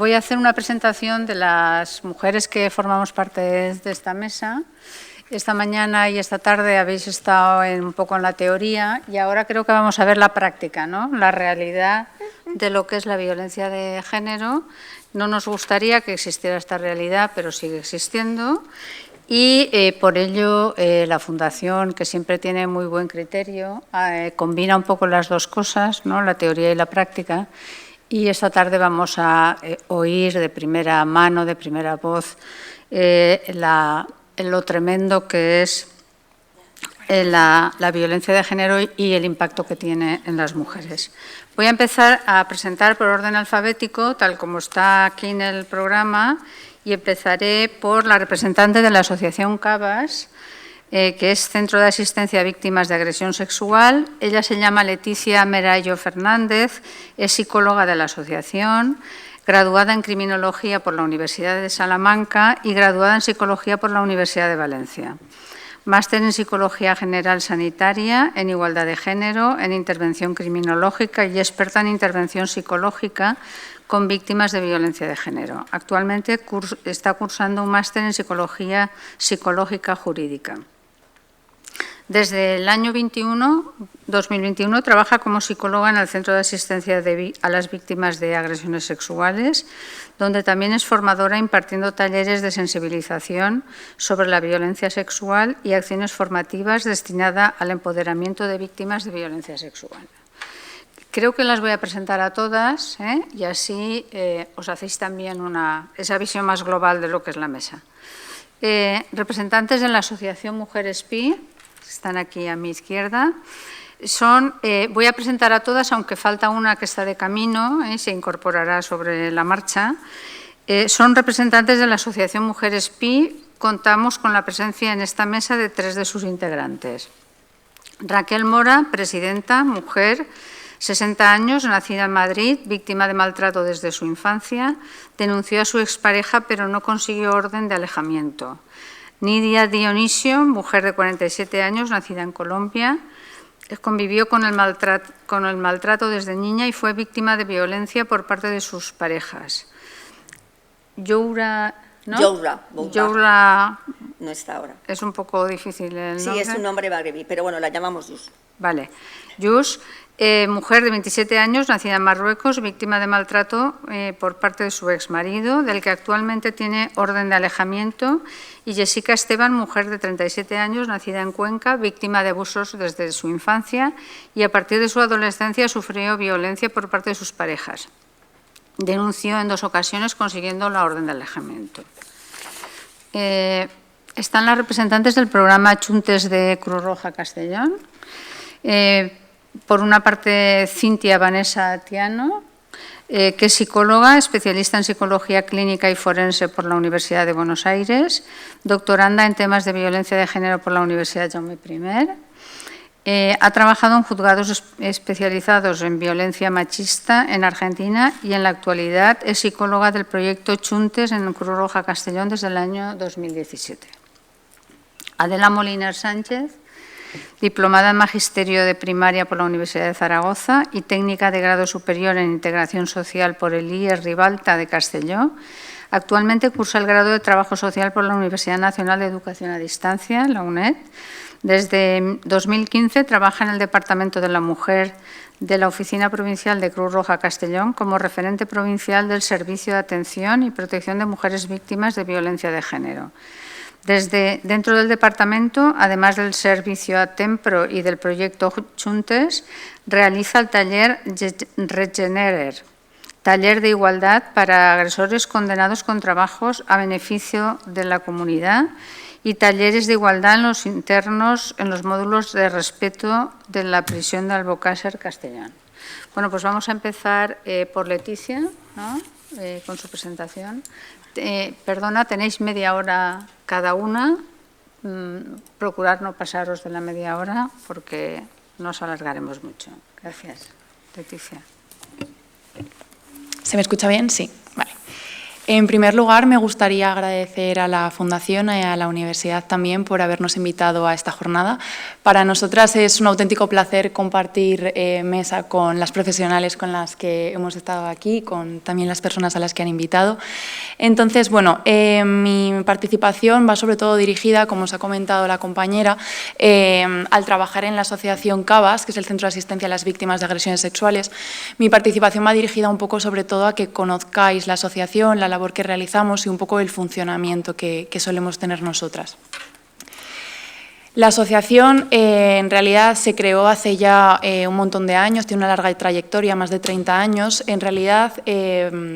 voy a hacer una presentación de las mujeres que formamos parte de esta mesa. Esta mañana y esta tarde habéis estado un poco en la teoría y ahora creo que vamos a ver la práctica, ¿no? La realidad de lo que es la violencia de género. No nos gustaría que existiera esta realidad, pero sigue existiendo. Y por ello la Fundación, que siempre tiene muy buen criterio, combina un poco las dos cosas, ¿no? La teoría y la práctica. Y esta tarde vamos a oír de primera mano, de primera voz, lo tremendo que es la violencia de género y el impacto que tiene en las mujeres. Voy a empezar a presentar por orden alfabético, tal como está aquí en el programa, y empezaré por la representante de la Asociación CABAS, que es Centro de Asistencia a Víctimas de Agresión Sexual. Ella se llama Leticia Merallo Fernández, es psicóloga de la asociación, graduada en Criminología por la Universidad de Salamanca y graduada en Psicología por la Universidad de Valencia. Máster en Psicología General Sanitaria, en Igualdad de Género, en Intervención Criminológica y experta en Intervención Psicológica con víctimas de violencia de género. Actualmente está cursando un máster en Psicología Psicológica Jurídica. Desde el año 2021 trabaja como psicóloga en el Centro de Asistencia a las Víctimas de Agresiones Sexuales, donde también es formadora impartiendo talleres de sensibilización sobre la violencia sexual y acciones formativas destinadas al empoderamiento de víctimas de violencia sexual. Creo que las voy a presentar a todas y así os hacéis también esa visión más global de lo que es la mesa. Representantes de la Asociación Mujeres PI, están aquí a mi izquierda. Voy a presentar a todas, aunque falta una que está de camino, se incorporará sobre la marcha. Son representantes de la Asociación Mujeres PI. Contamos con la presencia en esta mesa de 3 de sus integrantes. Raquel Mora, presidenta, mujer, 60 años, nacida en Madrid, víctima de maltrato desde su infancia, denunció a su expareja, pero no consiguió orden de alejamiento. Nidia Dionisio, mujer de 47 años, nacida en Colombia, convivió con el maltrato desde niña y fue víctima de violencia por parte de sus parejas. Youra, ¿no? Youra no está ahora. Es un poco difícil el nombre. Sí, es un nombre magrebí, pero bueno, la llamamos Yus. Vale. Yus, mujer de 27 años, nacida en Marruecos, víctima de maltrato por parte de su exmarido, del que actualmente tiene orden de alejamiento. Y Jessica Esteban, mujer de 37 años, nacida en Cuenca, víctima de abusos desde su infancia y a partir de su adolescencia sufrió violencia por parte de sus parejas. Denunció en 2 ocasiones consiguiendo la orden de alejamiento. Están las representantes del programa Chuntes de Cruz Roja Castellón. Por una parte, Cintia Vanessa Tiano, que es psicóloga, especialista en psicología clínica y forense por la Universidad de Buenos Aires, doctoranda en temas de violencia de género por la Universidad Jaume I. Ha trabajado en juzgados especializados en violencia machista en Argentina y en la actualidad es psicóloga del proyecto Chuntes en Cruz Roja Castellón desde el año 2017. Adela Moliner Sánchez, diplomada en Magisterio de Primaria por la Universidad de Zaragoza y técnica de grado superior en Integración Social por el IES Ribalta de Castelló. Actualmente cursa el grado de Trabajo Social por la Universidad Nacional de Educación a Distancia, la UNED. Desde 2015 trabaja en el Departamento de la Mujer de la Oficina Provincial de Cruz Roja Castellón como referente provincial del Servicio de Atención y Protección de Mujeres Víctimas de Violencia de Género. Dentro del departamento, además del servicio ATEMPRO y del proyecto Chuntes, realiza el taller Regenerer, taller de igualdad para agresores condenados con trabajos a beneficio de la comunidad y talleres de igualdad en los internos en los módulos de respeto de la prisión de Albocácer, Castellón. Bueno, pues vamos a empezar por Leticia, ¿no? Con su presentación. Perdona, tenéis media hora cada una. Procurad no pasaros de la media hora porque nos alargaremos mucho. Gracias. Leticia. ¿Se me escucha bien? Sí. Vale. En primer lugar, me gustaría agradecer a la Fundación y a la Universidad también por habernos invitado a esta jornada. Para nosotras es un auténtico placer compartir mesa con las profesionales con las que hemos estado aquí, con también las personas a las que han invitado. Entonces, bueno, mi participación va sobre todo dirigida, como os ha comentado la compañera, al trabajar en la asociación CABAS, que es el Centro de Asistencia a las Víctimas de Agresiones Sexuales. Mi participación va dirigida un poco sobre todo a que conozcáis la asociación, la labor que realizamos y un poco el funcionamiento que solemos tener nosotras. La asociación en realidad se creó hace ya un montón de años, tiene una larga trayectoria, más de 30 años. En realidad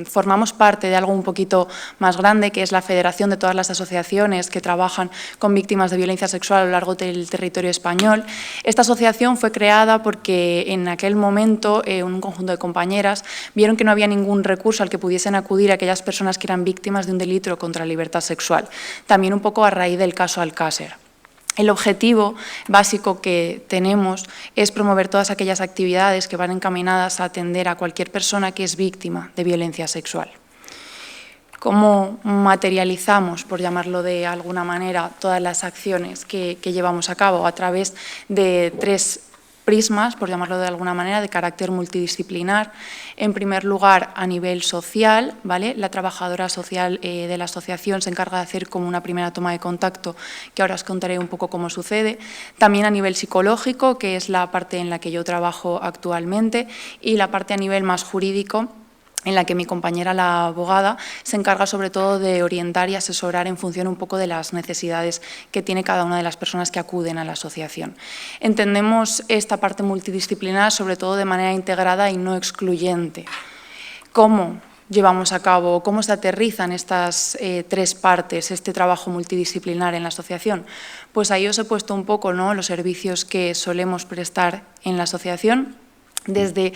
formamos parte de algo un poquito más grande, que es la federación de todas las asociaciones que trabajan con víctimas de violencia sexual a lo largo del territorio español. Esta asociación fue creada porque en aquel momento un conjunto de compañeras vieron que no había ningún recurso al que pudiesen acudir aquellas personas que eran víctimas de un delito contra la libertad sexual. También un poco a raíz del caso Alcácer. El objetivo básico que tenemos es promover todas aquellas actividades que van encaminadas a atender a cualquier persona que es víctima de violencia sexual. ¿Cómo materializamos, por llamarlo de alguna manera, todas las acciones que llevamos a cabo? A través de 3 prismas, por llamarlo de alguna manera, de carácter multidisciplinar. En primer lugar, a nivel social, ¿vale? La trabajadora social de la asociación se encarga de hacer como una primera toma de contacto, que ahora os contaré un poco cómo sucede. También a nivel psicológico, que es la parte en la que yo trabajo actualmente, y la parte a nivel más jurídico, en la que mi compañera, la abogada, se encarga sobre todo de orientar y asesorar en función un poco de las necesidades que tiene cada una de las personas que acuden a la asociación. Entendemos esta parte multidisciplinar sobre todo de manera integrada y no excluyente. ¿Cómo llevamos a cabo, cómo se aterrizan estas 3 partes, este trabajo multidisciplinar en la asociación? Pues ahí os he puesto un poco, ¿no?, los servicios que solemos prestar en la asociación. Desde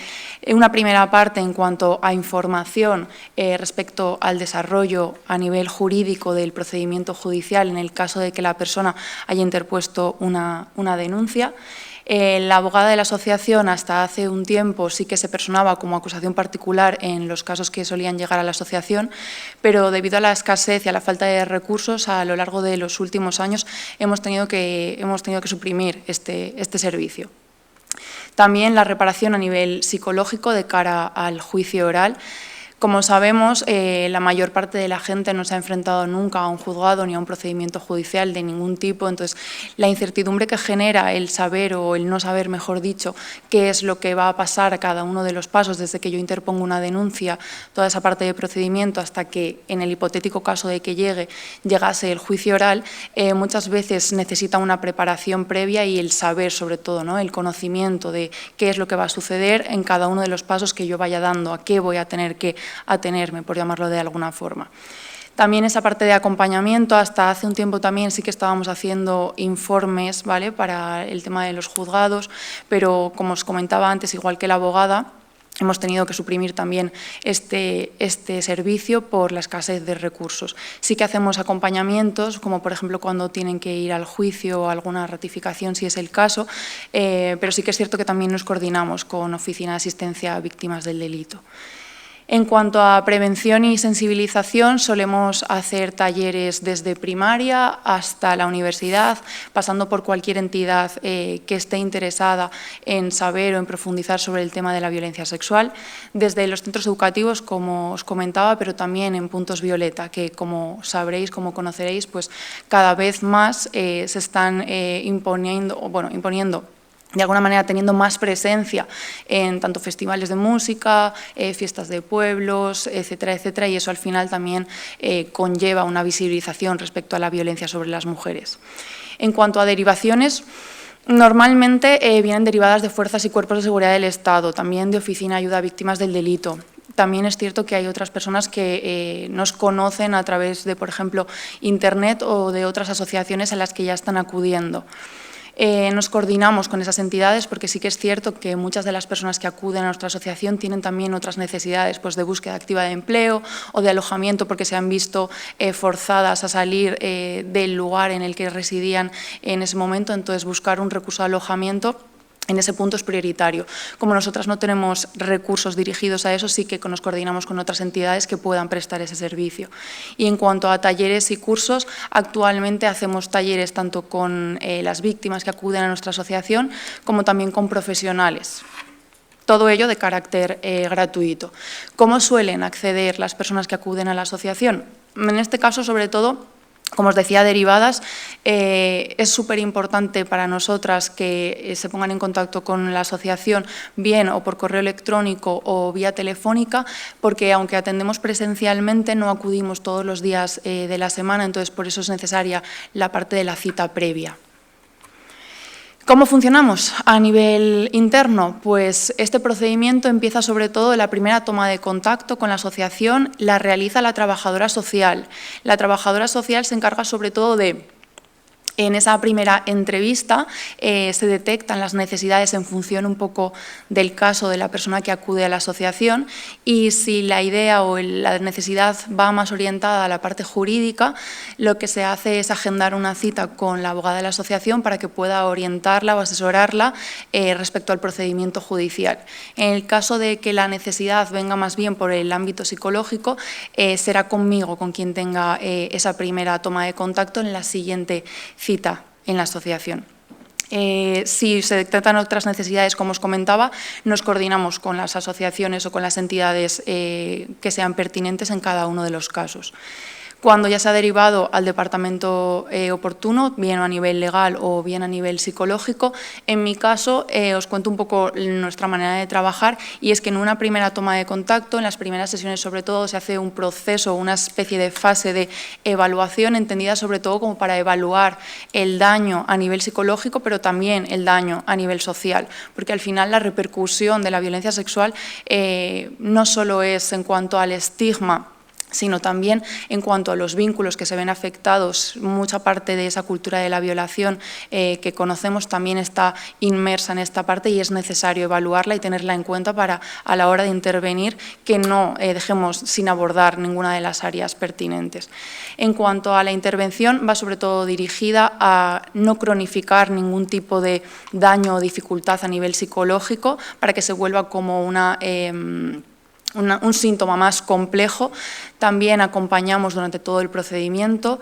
una primera parte en cuanto a información respecto al desarrollo a nivel jurídico del procedimiento judicial en el caso de que la persona haya interpuesto una denuncia. La abogada de la asociación hasta hace un tiempo sí que se personaba como acusación particular en los casos que solían llegar a la asociación, pero debido a la escasez y a la falta de recursos a lo largo de los últimos años hemos tenido que suprimir este servicio. También la reparación a nivel psicológico de cara al juicio oral. Como sabemos, la mayor parte de la gente no se ha enfrentado nunca a un juzgado ni a un procedimiento judicial de ningún tipo, entonces la incertidumbre que genera el saber o el no saber, mejor dicho, qué es lo que va a pasar a cada uno de los pasos desde que yo interpongo una denuncia, toda esa parte de procedimiento hasta que en el hipotético caso de que llegase el juicio oral, muchas veces necesita una preparación previa y el saber sobre todo, ¿no?, el conocimiento de qué es lo que va a suceder en cada uno de los pasos que yo vaya dando, a qué voy a tener que atenerme, por llamarlo de alguna forma. También esa parte de acompañamiento, hasta hace un tiempo también sí que estábamos haciendo informes, ¿vale?, para el tema de los juzgados, pero como os comentaba antes, igual que la abogada, hemos tenido que suprimir también este servicio por la escasez de recursos. Sí que hacemos acompañamientos, como por ejemplo cuando tienen que ir al juicio o alguna ratificación, si es el caso, pero sí que es cierto que también nos coordinamos con Oficina de Asistencia a Víctimas del Delito. En cuanto a prevención y sensibilización, solemos hacer talleres desde primaria hasta la universidad, pasando por cualquier entidad que esté interesada en saber o en profundizar sobre el tema de la violencia sexual, desde los centros educativos, como os comentaba, pero también en puntos violeta, que como sabréis, como conoceréis, pues cada vez más se están imponiendo de alguna manera teniendo más presencia en tanto festivales de música, fiestas de pueblos, etcétera, etcétera, y eso al final también conlleva una visibilización respecto a la violencia sobre las mujeres. En cuanto a derivaciones, normalmente vienen derivadas de fuerzas y cuerpos de seguridad del Estado, también de Oficina de Ayuda a Víctimas del Delito. También es cierto que hay otras personas que nos conocen a través de, por ejemplo, Internet o de otras asociaciones a las que ya están acudiendo. Nos coordinamos con esas entidades porque sí que es cierto que muchas de las personas que acuden a nuestra asociación tienen también otras necesidades, pues de búsqueda activa de empleo o de alojamiento porque se han visto forzadas a salir del lugar en el que residían en ese momento, entonces buscar un recurso de alojamiento en ese punto es prioritario. Como nosotras no tenemos recursos dirigidos a eso, sí que nos coordinamos con otras entidades que puedan prestar ese servicio. Y en cuanto a talleres y cursos, actualmente hacemos talleres tanto con las víctimas que acuden a nuestra asociación como también con profesionales. Todo ello de carácter gratuito. ¿Cómo suelen acceder las personas que acuden a la asociación? En este caso, sobre todo, como os decía, derivadas, es súper importante para nosotras que se pongan en contacto con la asociación, bien o por correo electrónico o vía telefónica, porque aunque atendemos presencialmente, no acudimos todos los días de la semana, entonces por eso es necesaria la parte de la cita previa. ¿Cómo funcionamos a nivel interno? Pues este procedimiento empieza sobre todo en la primera toma de contacto con la asociación, la realiza la trabajadora social. La trabajadora social se encarga sobre todo de, en esa primera entrevista, se detectan las necesidades en función un poco del caso de la persona que acude a la asociación y si la idea o la necesidad va más orientada a la parte jurídica, lo que se hace es agendar una cita con la abogada de la asociación para que pueda orientarla o asesorarla respecto al procedimiento judicial. En el caso de que la necesidad venga más bien por el ámbito psicológico, será conmigo con quien tenga esa primera toma de contacto en la siguiente cita en la asociación. Si se detectan otras necesidades, como os comentaba, nos coordinamos con las asociaciones o con las entidades que sean pertinentes en cada uno de los casos. Cuando ya se ha derivado al departamento oportuno, bien a nivel legal o bien a nivel psicológico, en mi caso os cuento un poco nuestra manera de trabajar y es que en una primera toma de contacto, en las primeras sesiones sobre todo, se hace un proceso, una especie de fase de evaluación entendida sobre todo como para evaluar el daño a nivel psicológico, pero también el daño a nivel social, porque al final la repercusión de la violencia sexual no solo es en cuanto al estigma, sino también en cuanto a los vínculos que se ven afectados. Mucha parte de esa cultura de la violación que conocemos también está inmersa en esta parte y es necesario evaluarla y tenerla en cuenta para, a la hora de intervenir, que no dejemos sin abordar ninguna de las áreas pertinentes. En cuanto a la intervención, va sobre todo dirigida a no cronificar ningún tipo de daño o dificultad a nivel psicológico para que se vuelva como un síntoma más complejo. También acompañamos durante todo el procedimiento,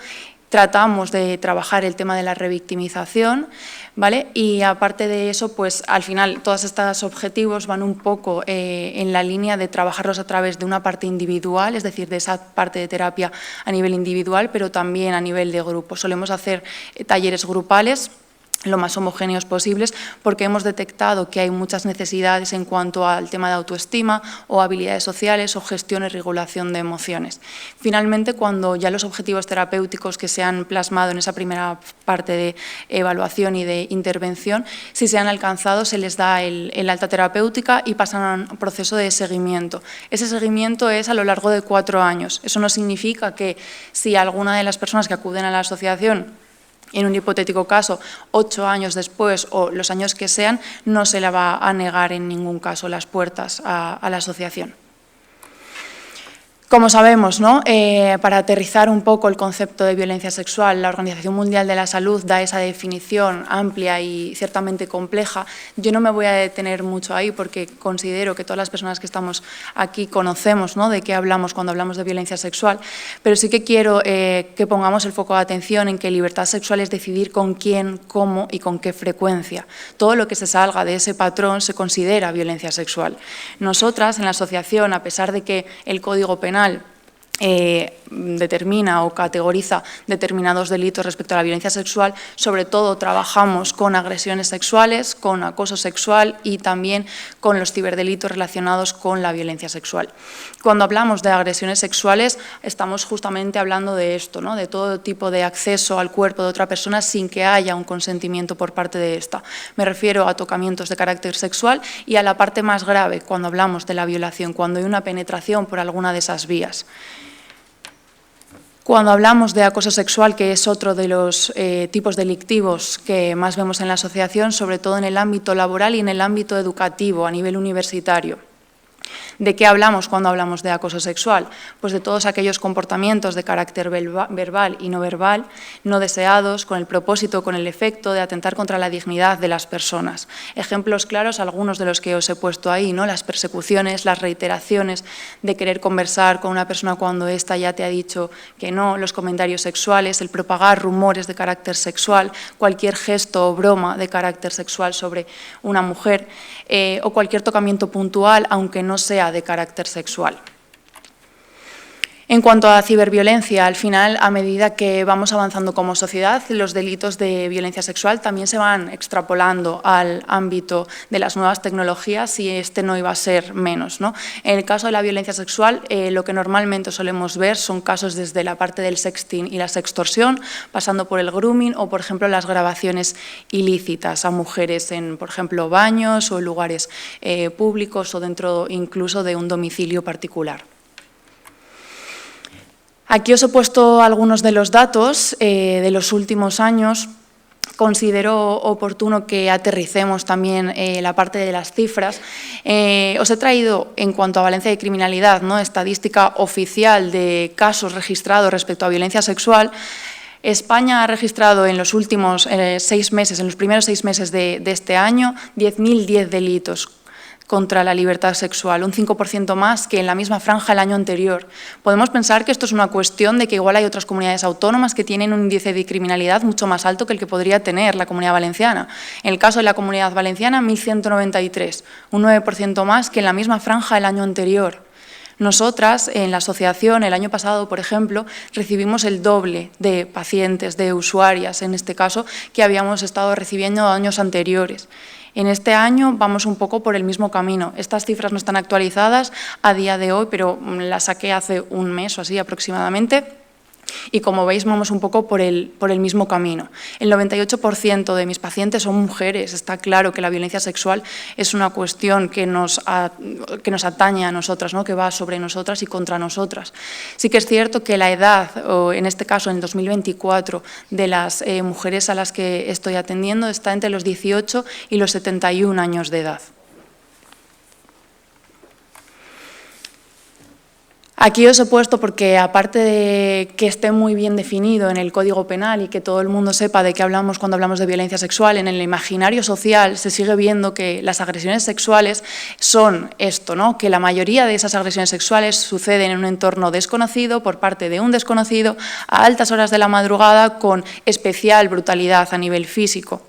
tratamos de trabajar el tema de la revictimización, ¿vale? Y aparte de eso, pues al final todos estos objetivos van un poco en la línea de trabajarlos a través de una parte individual, es decir, de esa parte de terapia a nivel individual, pero también a nivel de grupo. Solemos hacer talleres grupales lo más homogéneos posibles, porque hemos detectado que hay muchas necesidades en cuanto al tema de autoestima o habilidades sociales o gestión y regulación de emociones. Finalmente, cuando ya los objetivos terapéuticos que se han plasmado en esa primera parte de evaluación y de intervención, si se han alcanzado, se les da el alta terapéutica y pasan a un proceso de seguimiento. Ese seguimiento es a lo largo de 4 años. Eso no significa que si alguna de las personas que acuden a la asociación, en un hipotético caso, 8 años después o los años que sean, no se le va a negar en ningún caso las puertas a la asociación. Como sabemos, ¿no? Para aterrizar un poco el concepto de violencia sexual, la Organización Mundial de la Salud da esa definición amplia y ciertamente compleja. Yo no me voy a detener mucho ahí porque considero que todas las personas que estamos aquí conocemos, ¿no?, de qué hablamos cuando hablamos de violencia sexual, pero sí que quiero que pongamos el foco de atención en que libertad sexual es decidir con quién, cómo y con qué frecuencia. Todo lo que se salga de ese patrón se considera violencia sexual. Nosotras, en la asociación, a pesar de que el Código Penal determina o categoriza determinados delitos respecto a la violencia sexual, sobre todo trabajamos con agresiones sexuales, con acoso sexual y también con los ciberdelitos relacionados con la violencia sexual. Cuando hablamos de agresiones sexuales, estamos justamente hablando de esto, ¿no?, de todo tipo de acceso al cuerpo de otra persona sin que haya un consentimiento por parte de esta. Me refiero a tocamientos de carácter sexual y a la parte más grave, cuando hablamos de la violación, cuando hay una penetración por alguna de esas vías. Cuando hablamos de acoso sexual, que es otro de los tipos delictivos que más vemos en la asociación, sobre todo en el ámbito laboral y en el ámbito educativo, a nivel universitario. ¿De qué hablamos cuando hablamos de acoso sexual? Pues de todos aquellos comportamientos de carácter verbal y no verbal, no deseados, con el propósito, con el efecto de atentar contra la dignidad de las personas. Ejemplos claros, algunos de los que os he puesto ahí, ¿no? Las persecuciones, las reiteraciones de querer conversar con una persona cuando ésta ya te ha dicho que no, los comentarios sexuales, el propagar rumores de carácter sexual, cualquier gesto o broma de carácter sexual sobre una mujer o cualquier tocamiento puntual, aunque no sea de carácter sexual. En cuanto a ciberviolencia, al final, a medida que vamos avanzando como sociedad, los delitos de violencia sexual también se van extrapolando al ámbito de las nuevas tecnologías y este no iba a ser menos, ¿no? En el caso de la violencia sexual, lo que normalmente solemos ver son casos desde la parte del sexting y la sextorsión, pasando por el grooming o, por ejemplo, las grabaciones ilícitas a mujeres en, por ejemplo, baños o en lugares públicos o dentro incluso de un domicilio particular. Aquí os he puesto algunos de los datos de los últimos años. Considero oportuno que aterricemos también la parte de las cifras. Os he traído, en cuanto a Valencia de criminalidad, ¿no?, estadística oficial de casos registrados respecto a violencia sexual. España ha registrado en los últimos 6 meses, en los primeros 6 meses de este año, 10.010 delitos contra la libertad sexual, un 5% más que en la misma franja el año anterior. Podemos pensar que esto es una cuestión de que igual hay otras comunidades autónomas que tienen un índice de criminalidad mucho más alto que el que podría tener la Comunidad Valenciana. En el caso de la Comunidad Valenciana, 1.193, un 9% más que en la misma franja el año anterior. Nosotras, en la asociación, el año pasado, por ejemplo, recibimos el doble de pacientes, de usuarias, en este caso, que habíamos estado recibiendo años anteriores. En este año vamos un poco por el mismo camino. Estas cifras no están actualizadas a día de hoy, pero las saqué hace un mes o así aproximadamente. Y como veis, vamos un poco por el mismo camino. El 98% de mis pacientes son mujeres. Está claro que la violencia sexual es una cuestión que nos atañe a nosotras, ¿no?, que va sobre nosotras y contra nosotras. Sí que es cierto que la edad, o en este caso en el 2024, de las mujeres a las que estoy atendiendo está entre los 18 y los 71 años de edad. Aquí os he puesto porque, aparte de que esté muy bien definido en el Código Penal y que todo el mundo sepa de qué hablamos cuando hablamos de violencia sexual, en el imaginario social se sigue viendo que las agresiones sexuales son esto, ¿no?, que la mayoría de esas agresiones sexuales suceden en un entorno desconocido, por parte de un desconocido, a altas horas de la madrugada, con especial brutalidad a nivel físico.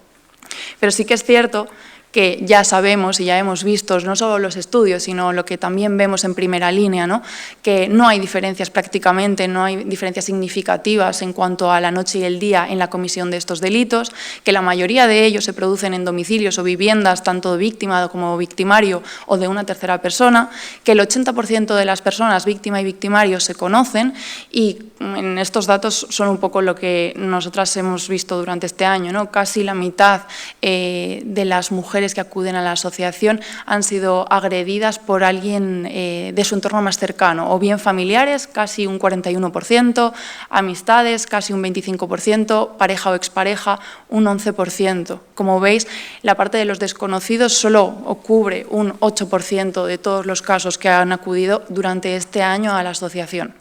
Pero sí que es cierto que ya sabemos y ya hemos visto, no solo los estudios, sino lo que también vemos en primera línea, ¿no?, que no hay diferencias prácticamente, no hay diferencias significativas en cuanto a la noche y el día en la comisión de estos delitos, que la mayoría de ellos se producen en domicilios o viviendas, tanto de víctima como victimario o de una tercera persona, que el 80% de las personas víctima y victimario se conocen, y en estos datos son un poco lo que nosotras hemos visto durante este año, ¿no? Casi la mitad de las mujeres que acuden a la asociación han sido agredidas por alguien de su entorno más cercano, o bien familiares, casi un 41%, amistades, casi un 25%, pareja o expareja, un 11%. Como veis, la parte de los desconocidos solo cubre un 8% de todos los casos que han acudido durante este año a la asociación.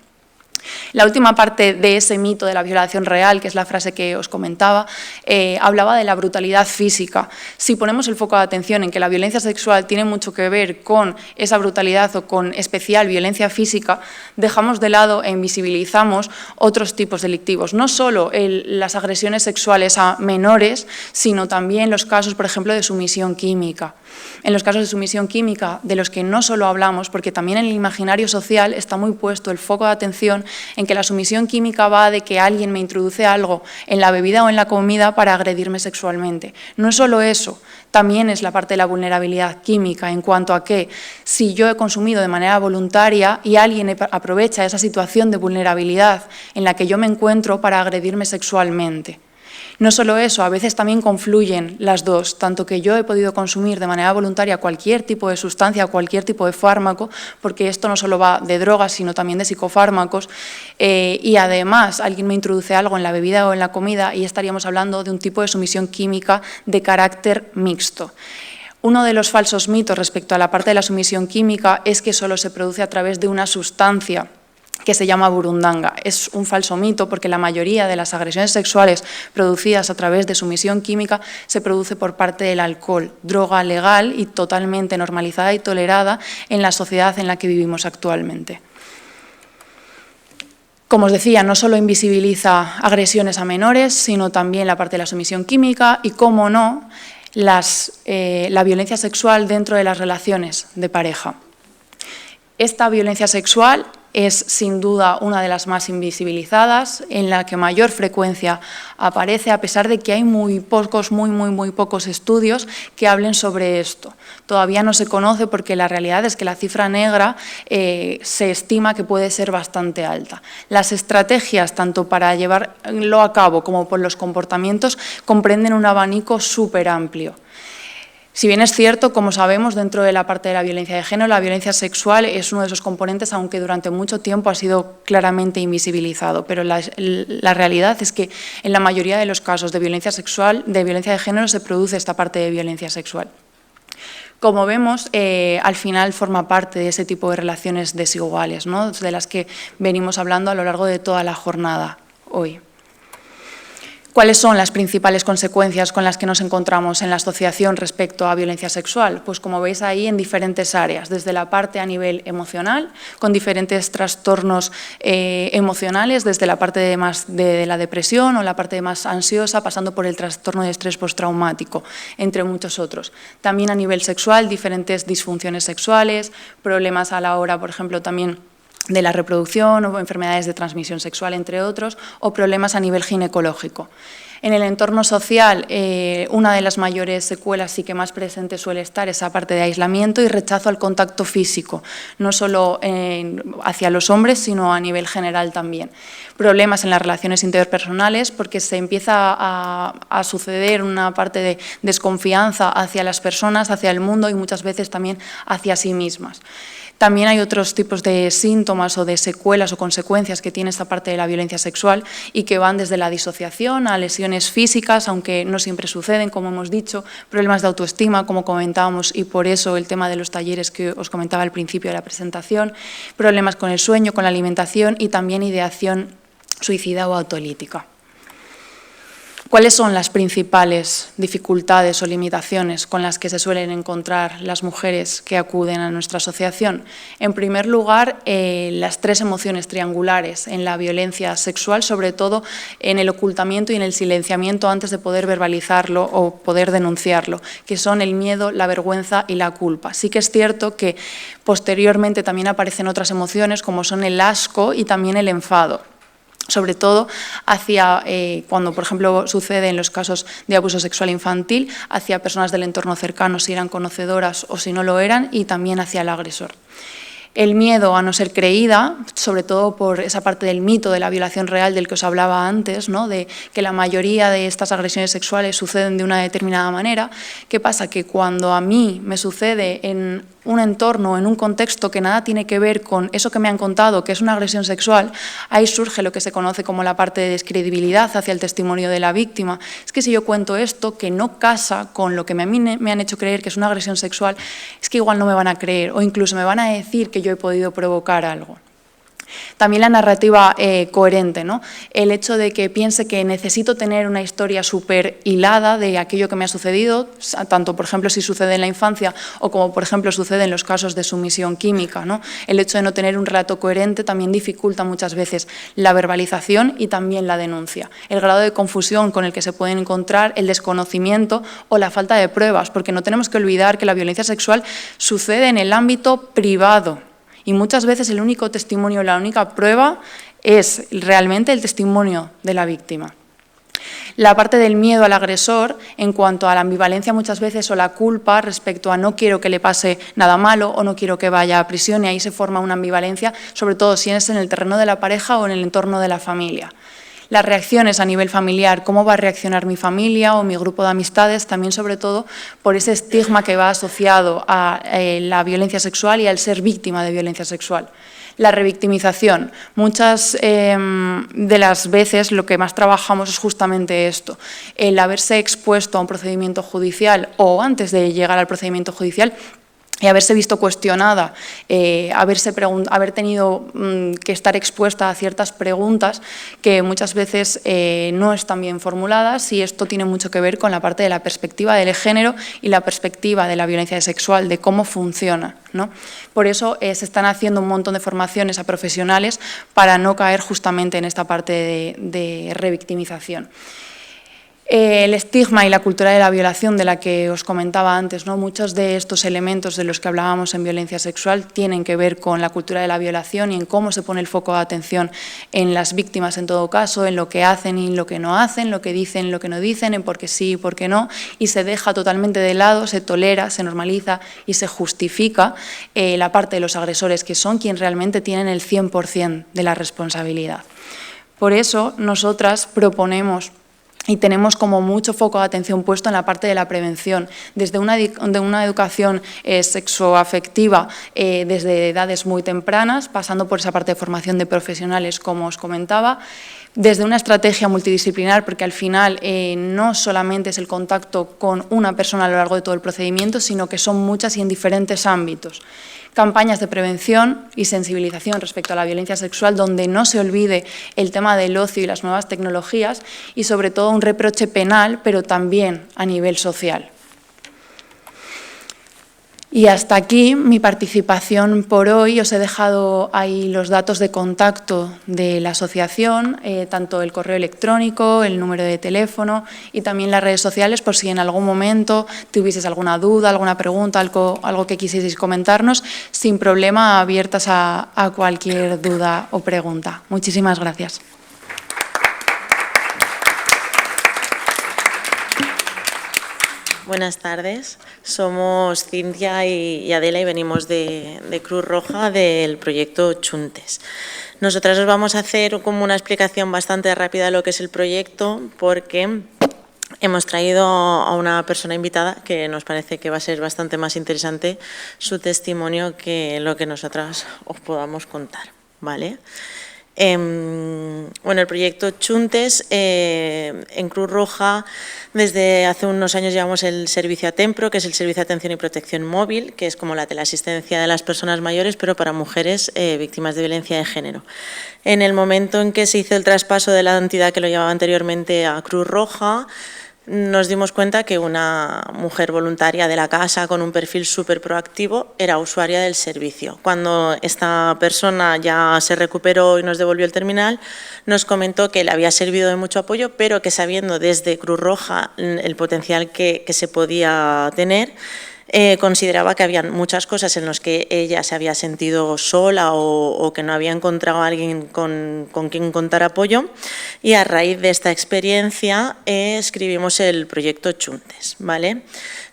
La última parte de ese mito de la violación real, que es la frase que os comentaba, hablaba de la brutalidad física. Si ponemos el foco de atención en que la violencia sexual tiene mucho que ver con esa brutalidad o con especial violencia física, dejamos de lado e invisibilizamos otros tipos delictivos. No solo las agresiones sexuales a menores, sino también los casos, por ejemplo, de sumisión química. En los casos de sumisión química, de los que no solo hablamos, porque también en el imaginario social está muy puesto el foco de atención en que la sumisión química va de que alguien me introduce algo en la bebida o en la comida para agredirme sexualmente. No es solo eso, también es la parte de la vulnerabilidad química, en cuanto a que si yo he consumido de manera voluntaria y alguien aprovecha esa situación de vulnerabilidad en la que yo me encuentro para agredirme sexualmente. No solo eso, a veces también confluyen las dos, tanto que yo he podido consumir de manera voluntaria cualquier tipo de sustancia, cualquier tipo de fármaco, porque esto no solo va de drogas, sino también de psicofármacos, y además alguien me introduce algo en la bebida o en la comida y estaríamos hablando de un tipo de sumisión química de carácter mixto. Uno de los falsos mitos respecto a la parte de la sumisión química es que solo se produce a través de una sustancia que se llama burundanga. Es un falso mito porque la mayoría de las agresiones sexuales producidas a través de sumisión química se produce por parte del alcohol, droga legal y totalmente normalizada y tolerada en la sociedad en la que vivimos actualmente. Como os decía, no solo invisibiliza agresiones a menores, sino también la parte de la sumisión química y, cómo no, la violencia sexual dentro de las relaciones de pareja. Esta violencia sexual es sin duda una de las más invisibilizadas, en la que mayor frecuencia aparece, a pesar de que hay muy pocos estudios que hablen sobre esto. Todavía no se conoce porque la realidad es que la cifra negra se estima que puede ser bastante alta. Las estrategias, tanto para llevarlo a cabo como por los comportamientos, comprenden un abanico súper amplio. Si bien es cierto, como sabemos, dentro de la parte de la violencia de género, la violencia sexual es uno de esos componentes, aunque durante mucho tiempo ha sido claramente invisibilizado. Pero la realidad es que en la mayoría de los casos de violencia sexual, de violencia de género, se produce esta parte de violencia sexual. Como vemos, al final forma parte de ese tipo de relaciones desiguales, ¿no?, de las que venimos hablando a lo largo de toda la jornada hoy. ¿Cuáles son las principales consecuencias con las que nos encontramos en la asociación respecto a violencia sexual? Pues como veis ahí, en diferentes áreas, desde la parte a nivel emocional, con diferentes trastornos emocionales, desde la parte de la depresión o la parte más ansiosa, pasando por el trastorno de estrés postraumático, entre muchos otros. También a nivel sexual, diferentes disfunciones sexuales, problemas a la hora, por ejemplo, también de la reproducción o enfermedades de transmisión sexual, entre otros, o problemas a nivel ginecológico. En el entorno social, una de las mayores secuelas y que más presente suele estar es esa parte de aislamiento y rechazo al contacto físico, no solo hacia los hombres, sino a nivel general también. Problemas en las relaciones interpersonales, porque se empieza a suceder una parte de desconfianza hacia las personas, hacia el mundo y muchas veces también hacia sí mismas. También hay otros tipos de síntomas o de secuelas o consecuencias que tiene esta parte de la violencia sexual y que van desde la disociación a lesiones físicas, aunque no siempre suceden, como hemos dicho, problemas de autoestima, como comentábamos, y por eso el tema de los talleres que os comentaba al principio de la presentación, problemas con el sueño, con la alimentación y también ideación suicida o autolítica. ¿Cuáles son las principales dificultades o limitaciones con las que se suelen encontrar las mujeres que acuden a nuestra asociación? En primer lugar, las tres emociones triangulares en la violencia sexual, sobre todo en el ocultamiento y en el silenciamiento antes de poder verbalizarlo o poder denunciarlo, que son el miedo, la vergüenza y la culpa. Sí que es cierto que posteriormente también aparecen otras emociones como son el asco y también el enfado, sobre todo hacia, cuando por ejemplo sucede en los casos de abuso sexual infantil, hacia personas del entorno cercano, si eran conocedoras o si no lo eran, y también hacia el agresor. El miedo a no ser creída, sobre todo por esa parte del mito de la violación real del que os hablaba antes, ¿no?, de que la mayoría de estas agresiones sexuales suceden de una determinada manera. ¿Qué pasa? Que cuando a mí me sucede en un entorno, en un contexto que nada tiene que ver con eso que me han contado, que es una agresión sexual, ahí surge lo que se conoce como la parte de descredibilidad hacia el testimonio de la víctima. Es que si yo cuento esto que no casa con lo que a mí me han hecho creer que es una agresión sexual, es que igual no me van a creer o incluso me van a decir que yo he podido provocar algo. También la narrativa coherente, ¿no? El hecho de que piense que necesito tener una historia súper hilada de aquello que me ha sucedido, tanto, por ejemplo, si sucede en la infancia o como, por ejemplo, sucede en los casos de sumisión química, ¿no? El hecho de no tener un relato coherente también dificulta muchas veces la verbalización y también la denuncia. El grado de confusión con el que se pueden encontrar, el desconocimiento o la falta de pruebas, porque no tenemos que olvidar que la violencia sexual sucede en el ámbito privado. Y muchas veces el único testimonio, la única prueba es realmente el testimonio de la víctima. La parte del miedo al agresor, en cuanto a la ambivalencia muchas veces o la culpa respecto a no quiero que le pase nada malo o no quiero que vaya a prisión, y ahí se forma una ambivalencia, sobre todo si es en el terreno de la pareja o en el entorno de la familia. Las reacciones a nivel familiar, cómo va a reaccionar mi familia o mi grupo de amistades, también sobre todo por ese estigma que va asociado a la violencia sexual y al ser víctima de violencia sexual. La revictimización. Muchas de las veces lo que más trabajamos es justamente esto, el haberse expuesto a un procedimiento judicial o antes de llegar al procedimiento judicial y haberse visto cuestionada, haber tenido que estar expuesta a ciertas preguntas que muchas veces no están bien formuladas, y esto tiene mucho que ver con la parte de la perspectiva del género y la perspectiva de la violencia sexual, de cómo funciona, ¿no? Por eso se están haciendo un montón de formaciones a profesionales para no caer justamente en esta parte de revictimización. El estigma y la cultura de la violación de la que os comentaba antes, ¿no? Muchos de estos elementos de los que hablábamos en violencia sexual tienen que ver con la cultura de la violación y en cómo se pone el foco de atención en las víctimas en todo caso, en lo que hacen y lo que no hacen, lo que dicen y lo que no dicen, en por qué sí y por qué no, y se deja totalmente de lado, se tolera, se normaliza y se justifica la parte de los agresores, que son quienes realmente tienen el 100% de la responsabilidad. Por eso nosotras proponemos y tenemos como mucho foco de atención puesto en la parte de la prevención, desde una educación sexoafectiva desde edades muy tempranas, pasando por esa parte de formación de profesionales, como os comentaba, desde una estrategia multidisciplinar, porque al final no solamente es el contacto con una persona a lo largo de todo el procedimiento, sino que son muchas y en diferentes ámbitos. Campañas de prevención y sensibilización respecto a la violencia sexual, donde no se olvide el tema del ocio y las nuevas tecnologías, y sobre todo un reproche penal, pero también a nivel social. Y hasta aquí mi participación por hoy. Os he dejado ahí los datos de contacto de la asociación, tanto el correo electrónico, el número de teléfono y también las redes sociales, por si en algún momento tuvieseis alguna duda, alguna pregunta, algo que quisieseis comentarnos, sin problema, abiertas a cualquier duda o pregunta. Muchísimas gracias. Buenas tardes, somos Cintia y Adela y venimos de Cruz Roja del proyecto Chuntes. Nosotras os vamos a hacer como una explicación bastante rápida de lo que es el proyecto, porque hemos traído a una persona invitada que nos parece que va a ser bastante más interesante su testimonio que lo que nosotras os podamos contar, ¿vale? Bueno, el proyecto Chuntes, en Cruz Roja, desde hace unos años llevamos el servicio Atempro, que es el servicio de atención y protección móvil, que es como la teleasistencia de las personas mayores, pero para mujeres víctimas de violencia de género. En el momento en que se hizo el traspaso de la entidad que lo llevaba anteriormente a Cruz Roja, nos dimos cuenta que una mujer voluntaria de la casa con un perfil súper proactivo era usuaria del servicio. Cuando esta persona ya se recuperó y nos devolvió el terminal, nos comentó que le había servido de mucho apoyo, pero que sabiendo desde Cruz Roja el potencial que se podía tener, consideraba que había muchas cosas en las que ella se había sentido sola o que no había encontrado a alguien con quien contar apoyo, y a raíz de esta experiencia escribimos el proyecto Chuntes, ¿vale?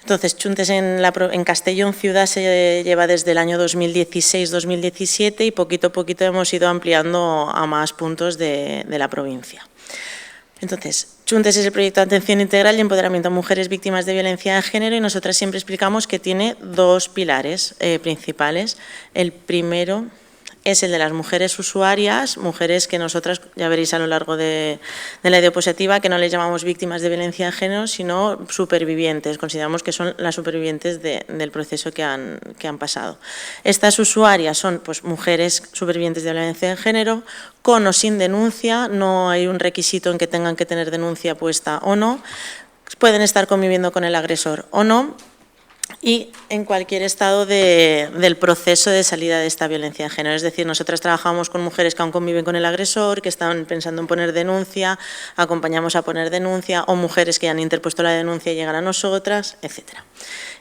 Entonces, Chuntes en Castellón ciudad se lleva desde el año 2016-2017 y poquito a poquito hemos ido ampliando a más puntos de la provincia. Entonces, Chuntes es el proyecto de atención integral y empoderamiento a mujeres víctimas de violencia de género, y nosotras siempre explicamos que tiene dos pilares principales. El primero es el de las mujeres usuarias, mujeres que nosotras, ya veréis a lo largo de la diapositiva, que no les llamamos víctimas de violencia de género, sino supervivientes. Consideramos que son las supervivientes del proceso que han pasado. Estas usuarias son pues, mujeres supervivientes de violencia de género, con o sin denuncia, no hay un requisito en que tengan que tener denuncia puesta o no, pueden estar conviviendo con el agresor o no, y en cualquier estado del proceso de salida de esta violencia de género. Es decir, nosotras trabajamos con mujeres que aún conviven con el agresor, que están pensando en poner denuncia, acompañamos a poner denuncia, o mujeres que ya han interpuesto la denuncia y llegan a nosotras, etc.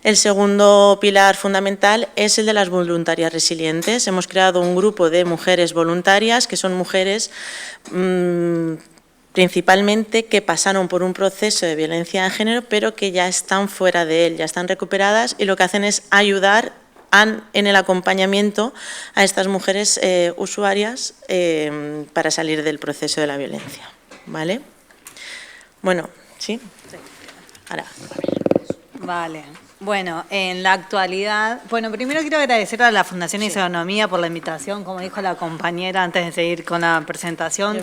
El segundo pilar fundamental es el de las voluntarias resilientes. Hemos creado un grupo de mujeres voluntarias, que son mujeres principalmente que pasaron por un proceso de violencia de género, pero que ya están fuera de él, ya están recuperadas, y lo que hacen es ayudar en el acompañamiento a estas mujeres usuarias para salir del proceso de la violencia, ¿vale? Bueno, ¿sí? Ahora, Vale. Bueno, en la actualidad, bueno, primero quiero agradecer a la Fundación Isonomía por la invitación, como dijo la compañera antes de seguir con la presentación.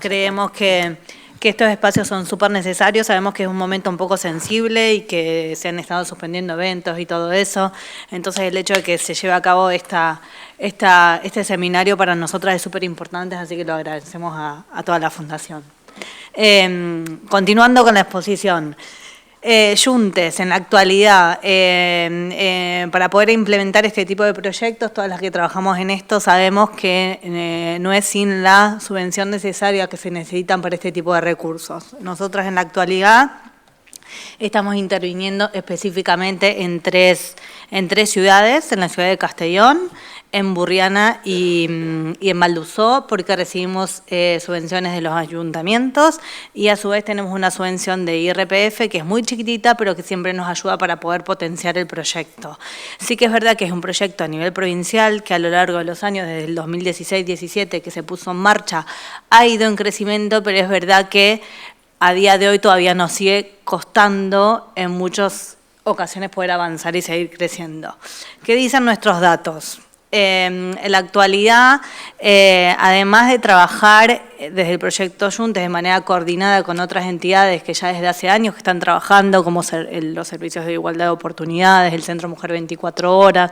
Creemos que estos espacios son súper necesarios, sabemos que es un momento un poco sensible y que se han estado suspendiendo eventos y todo eso, entonces el hecho de que se lleve a cabo este seminario para nosotras es súper importante, así que lo agradecemos a toda la Fundación. Continuando con la exposición. Yuntes, en la actualidad, para poder implementar este tipo de proyectos, todas las que trabajamos en esto sabemos que no es sin la subvención necesaria que se necesitan para este tipo de recursos. Nosotras en la actualidad estamos interviniendo específicamente en tres ciudades, en la ciudad de Castellón, en Burriana y en Valduzó, porque recibimos subvenciones de los ayuntamientos y a su vez tenemos una subvención de IRPF que es muy chiquitita, pero que siempre nos ayuda para poder potenciar el proyecto. Sí que es verdad que es un proyecto a nivel provincial que a lo largo de los años, desde el 2016-17 que se puso en marcha, ha ido en crecimiento, pero es verdad que a día de hoy todavía nos sigue costando en muchas ocasiones poder avanzar y seguir creciendo. ¿Qué dicen nuestros datos? En la actualidad, además de trabajar desde el proyecto Yuntes de manera coordinada con otras entidades que ya desde hace años que están trabajando, como los servicios de igualdad de oportunidades, el Centro Mujer 24 Horas,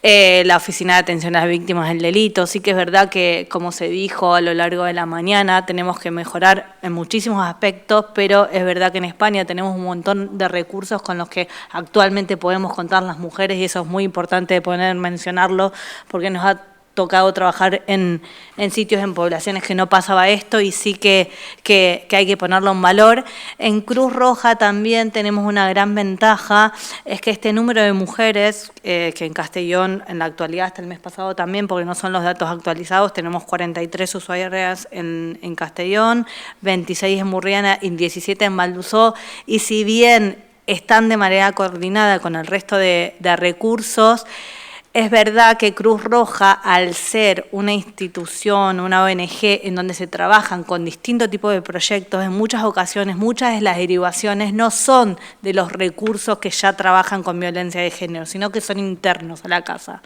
la Oficina de Atención a las Víctimas del Delito, sí que es verdad que, como se dijo a lo largo de la mañana, tenemos que mejorar en muchísimos aspectos, pero es verdad que en España tenemos un montón de recursos con los que actualmente podemos contar las mujeres y eso es muy importante de poder mencionarlo, porque nos ha tocado trabajar en sitios, en poblaciones que no pasaba esto y sí que hay que ponerlo en valor. En Cruz Roja también tenemos una gran ventaja, es que este número de mujeres, que en Castellón en la actualidad hasta el mes pasado también, porque no son los datos actualizados, tenemos 43 usuarias en Castellón, 26 en Burriana y 17 en Valduzó, y si bien están de manera coordinada con el resto de recursos, es verdad que Cruz Roja, al ser una institución, una ONG, en donde se trabajan con distintos tipos de proyectos, en muchas ocasiones, muchas de las derivaciones no son de los recursos que ya trabajan con violencia de género, sino que son internos a la casa.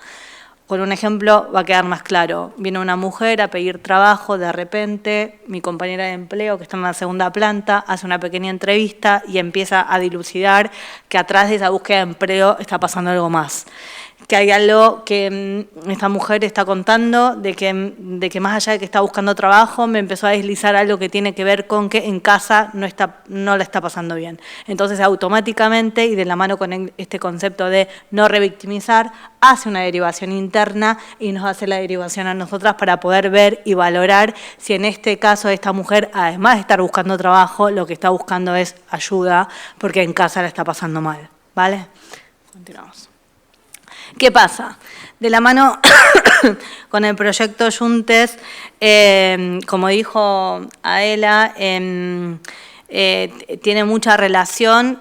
Con un ejemplo va a quedar más claro. Viene una mujer a pedir trabajo, de repente mi compañera de empleo, que está en la segunda planta, hace una pequeña entrevista y empieza a dilucidar que atrás de esa búsqueda de empleo está pasando algo más. Que hay algo que esta mujer está contando, de que más allá de que está buscando trabajo, me empezó a deslizar algo que tiene que ver con que en casa no la está pasando bien. Entonces, automáticamente, y de la mano con este concepto de no revictimizar, hace una derivación interna y nos hace la derivación a nosotras para poder ver y valorar si en este caso esta mujer, además de estar buscando trabajo, lo que está buscando es ayuda, porque en casa la está pasando mal. ¿Vale? Continuamos. ¿Qué pasa? De la mano con el proyecto Yuntes, como dijo Aela, tiene mucha relación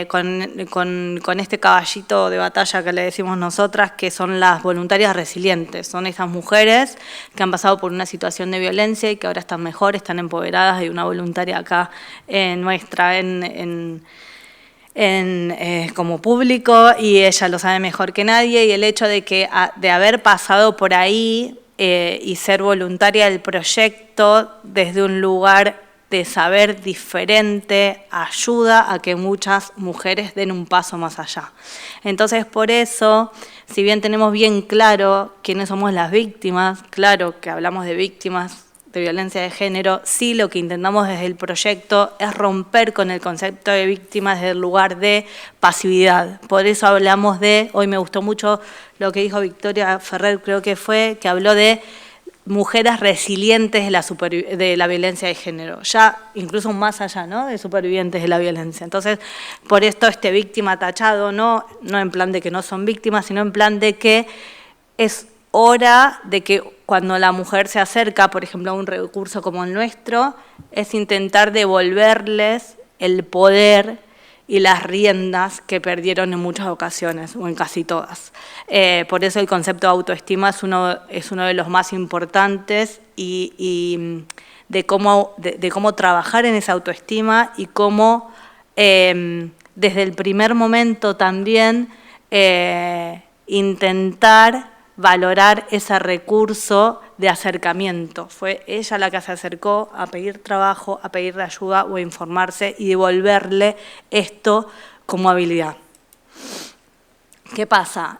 con este caballito de batalla que le decimos nosotras, que son las voluntarias resilientes. Son esas mujeres que han pasado por una situación de violencia y que ahora están mejor, están empoderadas. Hay una voluntaria acá nuestra como público y ella lo sabe mejor que nadie, y el hecho de haber pasado por ahí y ser voluntaria del proyecto desde un lugar de saber diferente ayuda a que muchas mujeres den un paso más allá. Entonces, por eso, si bien tenemos bien claro quiénes somos las víctimas, claro que hablamos de víctimas de violencia de género, sí lo que intentamos desde el proyecto es romper con el concepto de víctimas desde el lugar de pasividad. Por eso hablamos hoy me gustó mucho lo que dijo Victoria Ferrer, creo que fue, que habló de mujeres resilientes de la violencia de género, ya incluso más allá, ¿no?, de supervivientes de la violencia. Entonces, por esto víctima tachado, no en plan de que no son víctimas, sino en plan de que es hora de que cuando la mujer se acerca, por ejemplo, a un recurso como el nuestro, es intentar devolverles el poder y las riendas que perdieron en muchas ocasiones, o en casi todas. Por eso el concepto de autoestima es uno de los más importantes y de cómo trabajar en esa autoestima y cómo desde el primer momento también intentar valorar ese recurso de acercamiento. Fue ella la que se acercó a pedir trabajo, a pedirle ayuda o a informarse y devolverle esto como habilidad. ¿Qué pasa?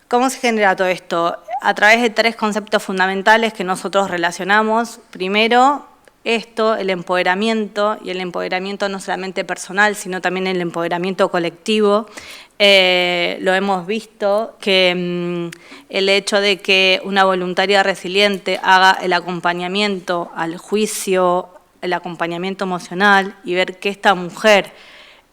¿Cómo se genera todo esto? A través de 3 conceptos fundamentales que nosotros relacionamos. Primero, el empoderamiento, y el empoderamiento no solamente personal, sino también el empoderamiento colectivo. Lo hemos visto, que el hecho de que una voluntaria resiliente haga el acompañamiento al juicio, el acompañamiento emocional, y ver que esta mujer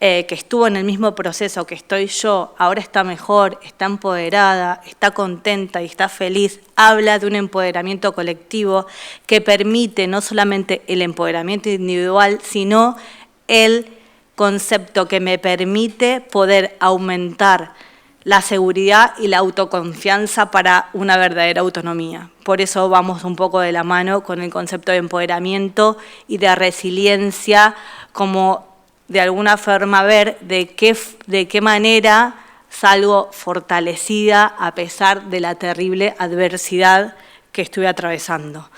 que estuvo en el mismo proceso que estoy yo, ahora está mejor, está empoderada, está contenta y está feliz, habla de un empoderamiento colectivo que permite no solamente el empoderamiento individual, sino el concepto que me permite poder aumentar la seguridad y la autoconfianza para una verdadera autonomía. Por eso vamos un poco de la mano con el concepto de empoderamiento y de resiliencia, como de alguna forma ver de qué manera salgo fortalecida a pesar de la terrible adversidad que estuve atravesando.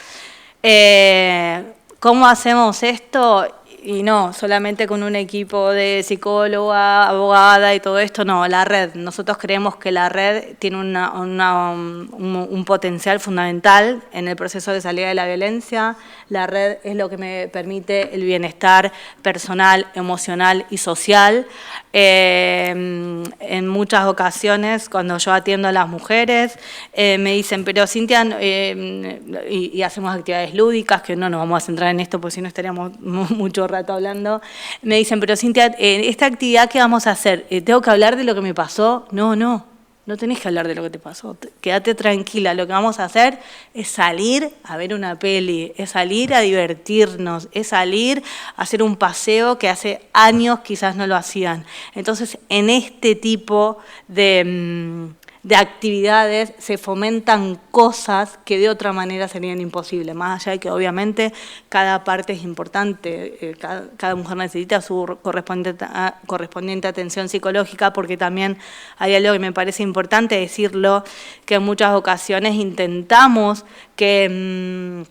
¿Cómo hacemos esto? Y no, solamente con un equipo de psicóloga, abogada y todo esto, no, la red. Nosotros creemos que la red tiene un potencial fundamental en el proceso de salida de la violencia. La red es lo que me permite el bienestar personal, emocional y social. En muchas ocasiones, cuando yo atiendo a las mujeres, me dicen, pero Cintia, y hacemos actividades lúdicas, que no nos vamos a centrar en esto, porque si no estaríamos mucho rato hablando, me dicen, pero Cintia, esta actividad que vamos a hacer, ¿tengo que hablar de lo que me pasó? No tenés que hablar de lo que te pasó, quédate tranquila, lo que vamos a hacer es salir a ver una peli, es salir a divertirnos, es salir a hacer un paseo que hace años quizás no lo hacían. Entonces, en este tipo de actividades se fomentan cosas que de otra manera serían imposibles, más allá de que obviamente cada parte es importante, cada mujer necesita su correspondiente atención psicológica, porque también hay algo que me parece importante decirlo, que en muchas ocasiones intentamos que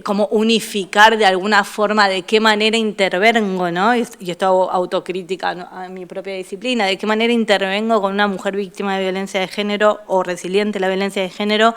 como unificar de alguna forma de qué manera intervengo, ¿no? Y esto hago autocrítica, ¿no?, a mi propia disciplina, de qué manera intervengo con una mujer víctima de violencia de género o resiliente a la violencia de género,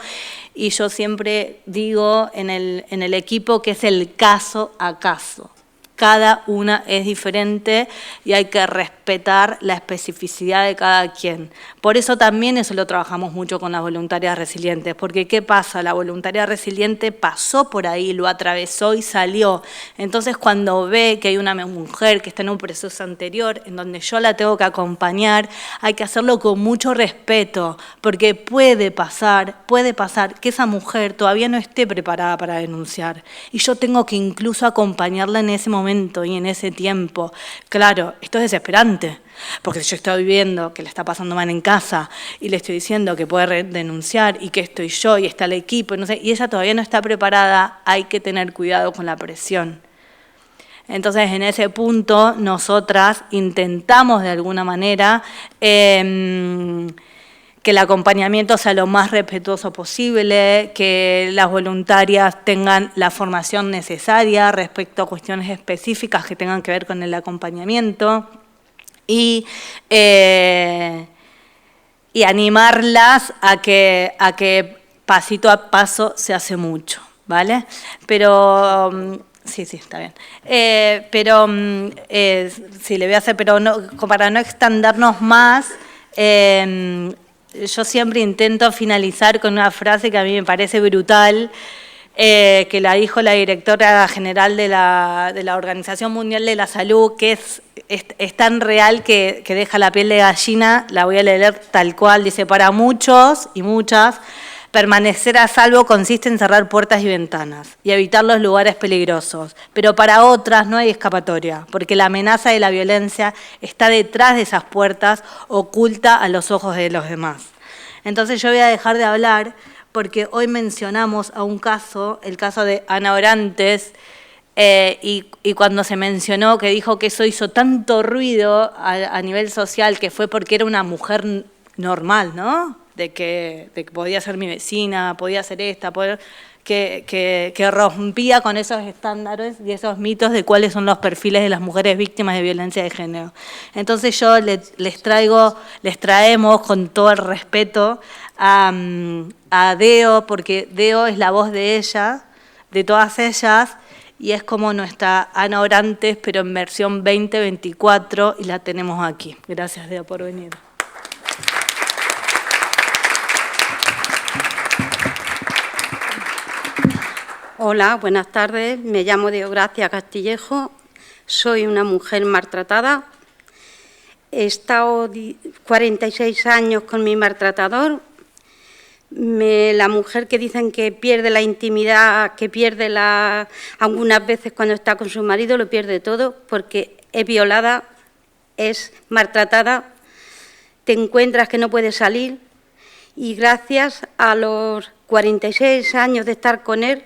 y yo siempre digo en el equipo que es el caso a caso. Cada una es diferente y hay que respetar la especificidad de cada quien. Por eso también eso lo trabajamos mucho con las voluntarias resilientes, porque ¿qué pasa? La voluntaria resiliente pasó por ahí, lo atravesó y salió. Entonces, cuando ve que hay una mujer que está en un proceso anterior, en donde yo la tengo que acompañar, hay que hacerlo con mucho respeto, porque puede pasar que esa mujer todavía no esté preparada para denunciar. Y yo tengo que incluso acompañarla en ese momento y en ese tiempo. Claro, esto es desesperante, porque yo estoy viendo que le está pasando mal en casa y le estoy diciendo que puede denunciar y que estoy yo y está el equipo, no sé, y ella todavía no está preparada, hay que tener cuidado con la presión. Entonces, en ese punto, nosotras intentamos de alguna manera que el acompañamiento sea lo más respetuoso posible, que las voluntarias tengan la formación necesaria respecto a cuestiones específicas que tengan que ver con el acompañamiento y animarlas a que pasito a paso se hace mucho, ¿vale? Pero sí, está bien. Sí, le voy a hacer, pero no, para no extendernos más, yo siempre intento finalizar con una frase que a mí me parece brutal, que la dijo la directora general de la Organización Mundial de la Salud, que es tan real que deja la piel de gallina. La voy a leer tal cual. Dice: para muchos y muchas, permanecer a salvo consiste en cerrar puertas y ventanas y evitar los lugares peligrosos, pero para otras no hay escapatoria, porque la amenaza de la violencia está detrás de esas puertas, oculta a los ojos de los demás. Entonces yo voy a dejar de hablar porque hoy mencionamos a un caso, el caso de Ana Orantes, Y cuando se mencionó que dijo que eso hizo tanto ruido a nivel social, que fue porque era una mujer normal, ¿no? De que podía ser mi vecina, podía ser esta, que rompía con esos estándares y esos mitos de cuáles son los perfiles de las mujeres víctimas de violencia de género. Entonces yo les traemos con todo el respeto a Deo, porque Deo es la voz de ella, de todas ellas, y es como nuestra Ana Orantes, pero en versión 2024, y la tenemos aquí. Gracias, Deo, por venir. Hola, buenas tardes. Me llamo Deogracia Castillejo. Soy una mujer maltratada. He estado 46 años con mi maltratador. La mujer que dicen que pierde la intimidad, que pierde algunas veces cuando está con su marido, lo pierde todo porque es violada, es maltratada, te encuentras que no puedes salir y gracias a los 46 años de estar con él,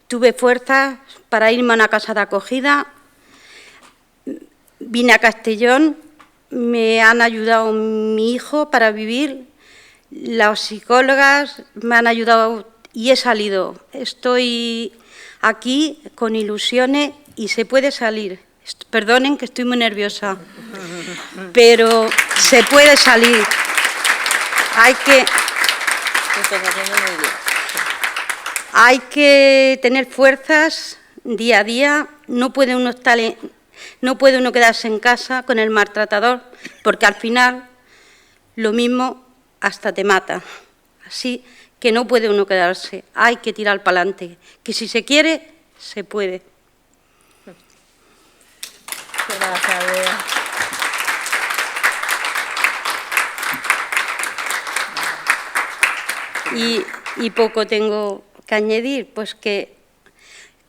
tuve fuerzas para irme a una casa de acogida, vine a Castellón, me han ayudado mi hijo para vivir, las psicólogas me han ayudado y he salido. Estoy aquí con ilusiones y se puede salir. Perdonen que estoy muy nerviosa, pero se puede salir. Hay que tener fuerzas día a día. No puede uno quedarse en casa con el maltratador, porque al final lo mismo hasta te mata. Así que no puede uno quedarse, hay que tirar para adelante, que si se quiere, se puede. Gracias, Bea. Y poco tengo que añadir, pues que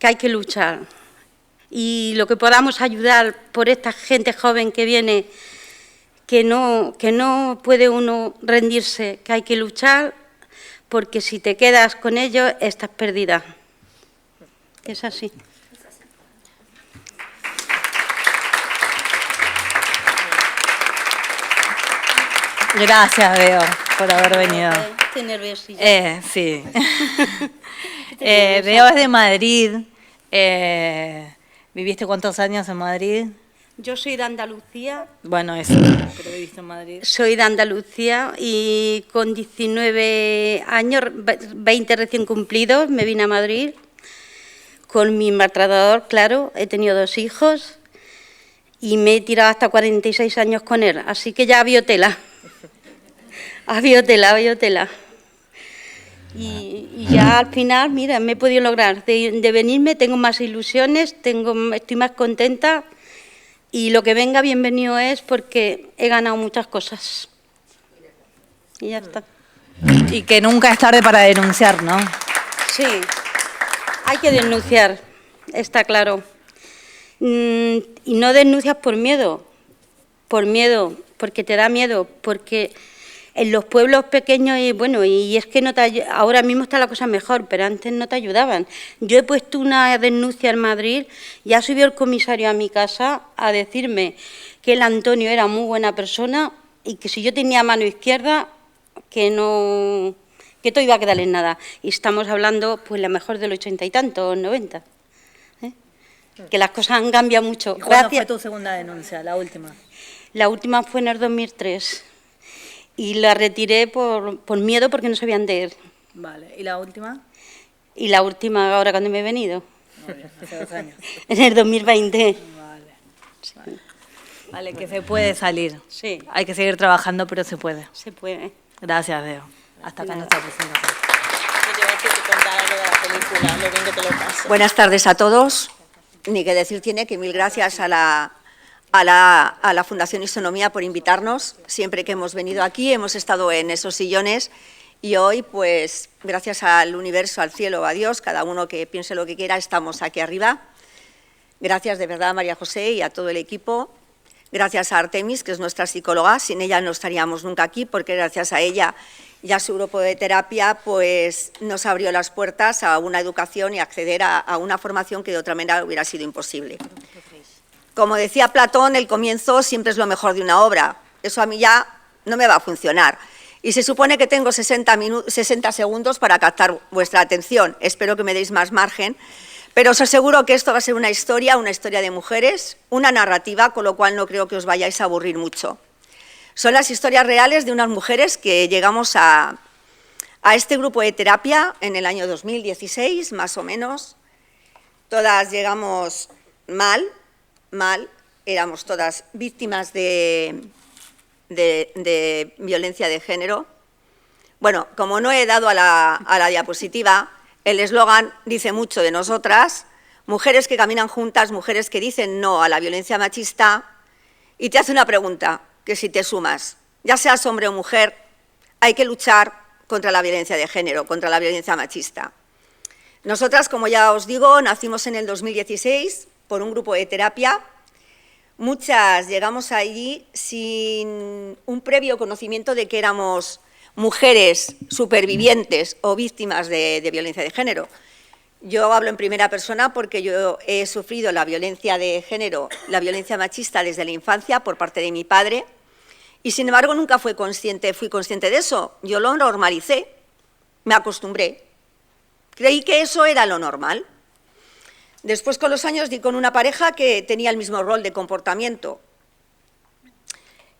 hay que luchar. Y lo que podamos ayudar por esta gente joven que viene, que no puede uno rendirse, que hay que luchar, porque si te quedas con ellos, estás perdida. Es así. Gracias, Beo, por haber venido. Estoy nerviosilla. Sí. Beo es de Madrid. ¿Viviste cuántos años en Madrid? Yo soy de Andalucía. Bueno, eso, pero viviste en Madrid. Soy de Andalucía y con 19 años, 20 recién cumplidos, me vine a Madrid con mi maltratador, claro, he tenido 2 hijos y me he tirado hasta 46 años con él, así que ya había tela. Había tela. Y ya al final, mira, me he podido lograr de venirme, tengo más ilusiones, estoy más contenta. Y lo que venga bienvenido es porque he ganado muchas cosas. Y ya está. Y que nunca es tarde para denunciar, ¿no? Sí, hay que denunciar, está claro. Y no denuncias por miedo, porque te da miedo, porque en los pueblos pequeños, y es que ahora mismo está la cosa mejor, pero antes no te ayudaban. Yo he puesto una denuncia en Madrid y ha subido el comisario a mi casa a decirme que el Antonio era muy buena persona y que si yo tenía mano izquierda, que todo iba a quedar en nada. Y estamos hablando, pues, la mejor del 80 y tanto, 90. Que las cosas han cambiado mucho. ¿Y cuándo fue tu segunda denuncia, la última? La última fue en el 2003. Y la retiré por miedo porque no sabían de él. Vale, ¿y la última? Y la última ahora cuando me he venido. Muy bien, hace 2 años. En el 2020. Vale. Sí. Vale, que se puede salir. Sí. Hay que seguir trabajando, pero se puede. Se puede. Gracias, Deo. Hasta acá nuestra presentación. Buenas tardes a todos. Ni que decir tiene que mil gracias a la Fundación Isonomía por invitarnos. Siempre que hemos venido aquí hemos estado en esos sillones y hoy, pues, gracias al universo, al cielo, a Dios, cada uno que piense lo que quiera, estamos aquí arriba. Gracias de verdad a María José y a todo el equipo. Gracias a Artemis, que es nuestra psicóloga. Sin ella no estaríamos nunca aquí, porque gracias a ella ya su grupo de terapia pues, nos abrió las puertas a una educación y acceder a una formación que de otra manera hubiera sido imposible. Como decía Platón, el comienzo siempre es lo mejor de una obra. Eso a mí ya no me va a funcionar. Y se supone que tengo 60 segundos para captar vuestra atención. Espero que me deis más margen. Pero os aseguro que esto va a ser una historia de mujeres, una narrativa, con lo cual no creo que os vayáis a aburrir mucho. Son las historias reales de unas mujeres que llegamos a este grupo de terapia en el año 2016, más o menos. Todas llegamos mal, éramos todas víctimas de violencia de género. Bueno, como no he dado a la diapositiva, el eslogan dice mucho de nosotras, mujeres que caminan juntas, mujeres que dicen no a la violencia machista, y te hace una pregunta, que si te sumas, ya seas hombre o mujer, hay que luchar contra la violencia de género, contra la violencia machista. Nosotras, como ya os digo, nacimos en el 2016 por un grupo de terapia. Muchas llegamos allí sin un previo conocimiento de que éramos mujeres supervivientes o víctimas de violencia de género. Yo hablo en primera persona porque yo he sufrido la violencia de género, la violencia machista desde la infancia por parte de mi padre y, sin embargo, nunca fui consciente de eso. Yo lo normalicé, me acostumbré. Creí que eso era lo normal. Después, con los años, di con una pareja que tenía el mismo rol de comportamiento.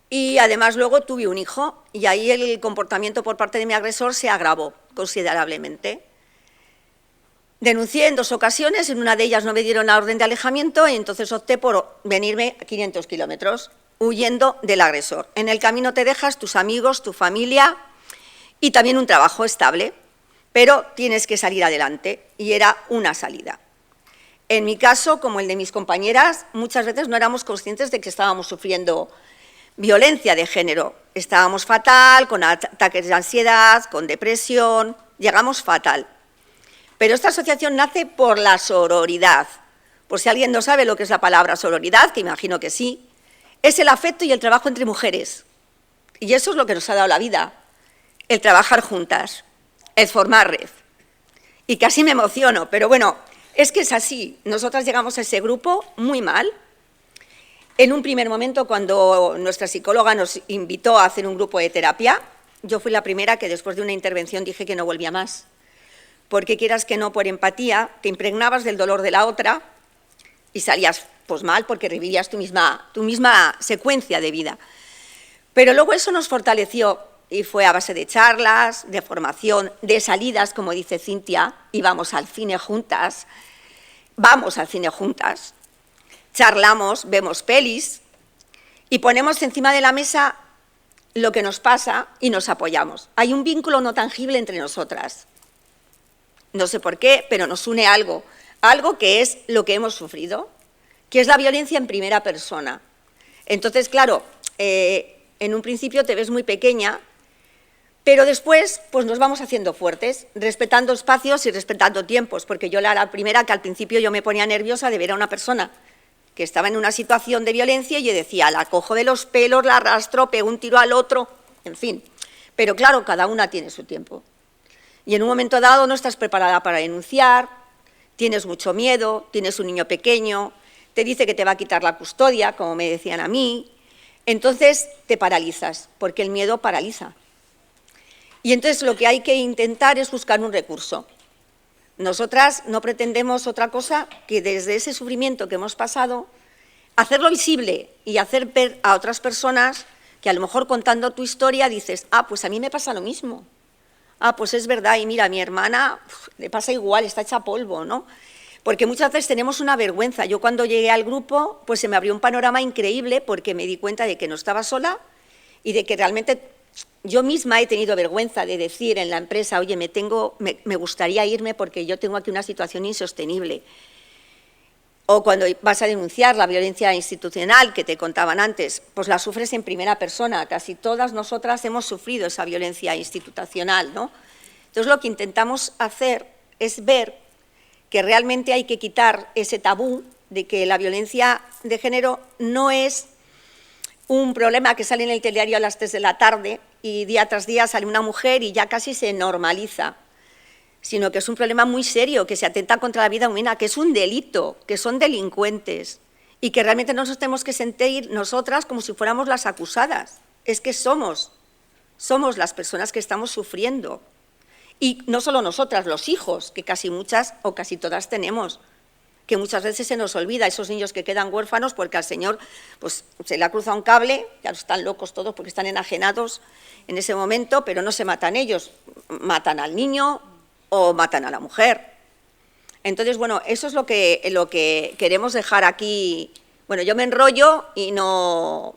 Y, además, luego tuve un hijo y ahí el comportamiento por parte de mi agresor se agravó considerablemente. Denuncié en 2 ocasiones, en una de ellas no me dieron la orden de alejamiento y entonces opté por venirme a 500 kilómetros, huyendo del agresor. En el camino te dejas tus amigos, tu familia y también un trabajo estable, pero tienes que salir adelante y era una salida. En mi caso, como el de mis compañeras, muchas veces no éramos conscientes de que estábamos sufriendo violencia de género. Estábamos fatal, con ataques de ansiedad, con depresión, llegamos fatal. Pero esta asociación nace por la sororidad. Por si alguien no sabe lo que es la palabra sororidad, que imagino que sí, es el afecto y el trabajo entre mujeres. Y eso es lo que nos ha dado la vida, el trabajar juntas, el formar red. Y casi me emociono, pero bueno, es que es así. Nosotras llegamos a ese grupo muy mal. En un primer momento, cuando nuestra psicóloga nos invitó a hacer un grupo de terapia, yo fui la primera que después de una intervención dije que no volvía más. Porque quieras que no, por empatía, te impregnabas del dolor de la otra y salías pues mal porque revivías tu misma secuencia de vida. Pero luego eso nos fortaleció y fue a base de charlas, de formación, de salidas, como dice Cintia, íbamos al cine juntas, vamos al cine juntas, charlamos, vemos pelis y ponemos encima de la mesa lo que nos pasa y nos apoyamos. Hay un vínculo no tangible entre nosotras. No sé por qué, pero nos une algo que es lo que hemos sufrido, que es la violencia en primera persona. Entonces, claro, en un principio te ves muy pequeña, pero después pues nos vamos haciendo fuertes, respetando espacios y respetando tiempos, porque yo era la primera que al principio yo me ponía nerviosa de ver a una persona que estaba en una situación de violencia y yo decía, la cojo de los pelos, la arrastro, pego un tiro al otro, en fin. Pero claro, cada una tiene su tiempo. Y en un momento dado no estás preparada para denunciar, tienes mucho miedo, tienes un niño pequeño, te dice que te va a quitar la custodia, como me decían a mí, entonces te paralizas, porque el miedo paraliza. Y entonces lo que hay que intentar es buscar un recurso. Nosotras no pretendemos otra cosa que desde ese sufrimiento que hemos pasado, hacerlo visible y hacer ver a otras personas que a lo mejor contando tu historia dices, ah, pues a mí me pasa lo mismo. Ah, pues es verdad, y mira, a mi hermana le pasa igual, está hecha polvo, ¿no? Porque muchas veces tenemos una vergüenza. Yo cuando llegué al grupo, pues se me abrió un panorama increíble porque me di cuenta de que no estaba sola y de que realmente yo misma he tenido vergüenza de decir en la empresa, oye, me gustaría irme porque yo tengo aquí una situación insostenible. O cuando vas a denunciar la violencia institucional que te contaban antes, pues la sufres en primera persona. Casi todas nosotras hemos sufrido esa violencia institucional, ¿no? Entonces lo que intentamos hacer es ver que realmente hay que quitar ese tabú de que la violencia de género no es un problema que sale en el telediario a las 3 de la tarde y día tras día sale una mujer y ya casi se normaliza, sino que es un problema muy serio, que se atenta contra la vida humana, que es un delito, que son delincuentes y que realmente no nos tenemos que sentir nosotras como si fuéramos las acusadas. Es que somos las personas que estamos sufriendo. Y no solo nosotras, los hijos, que casi muchas o casi todas tenemos, que muchas veces se nos olvida, esos niños que quedan huérfanos porque al Señor pues, se le ha cruzado un cable, ya están locos todos porque están enajenados en ese momento, pero no se matan ellos, matan al niño o matan a la mujer. Entonces, bueno, eso es lo que queremos dejar aquí. Bueno, yo me enrollo y no...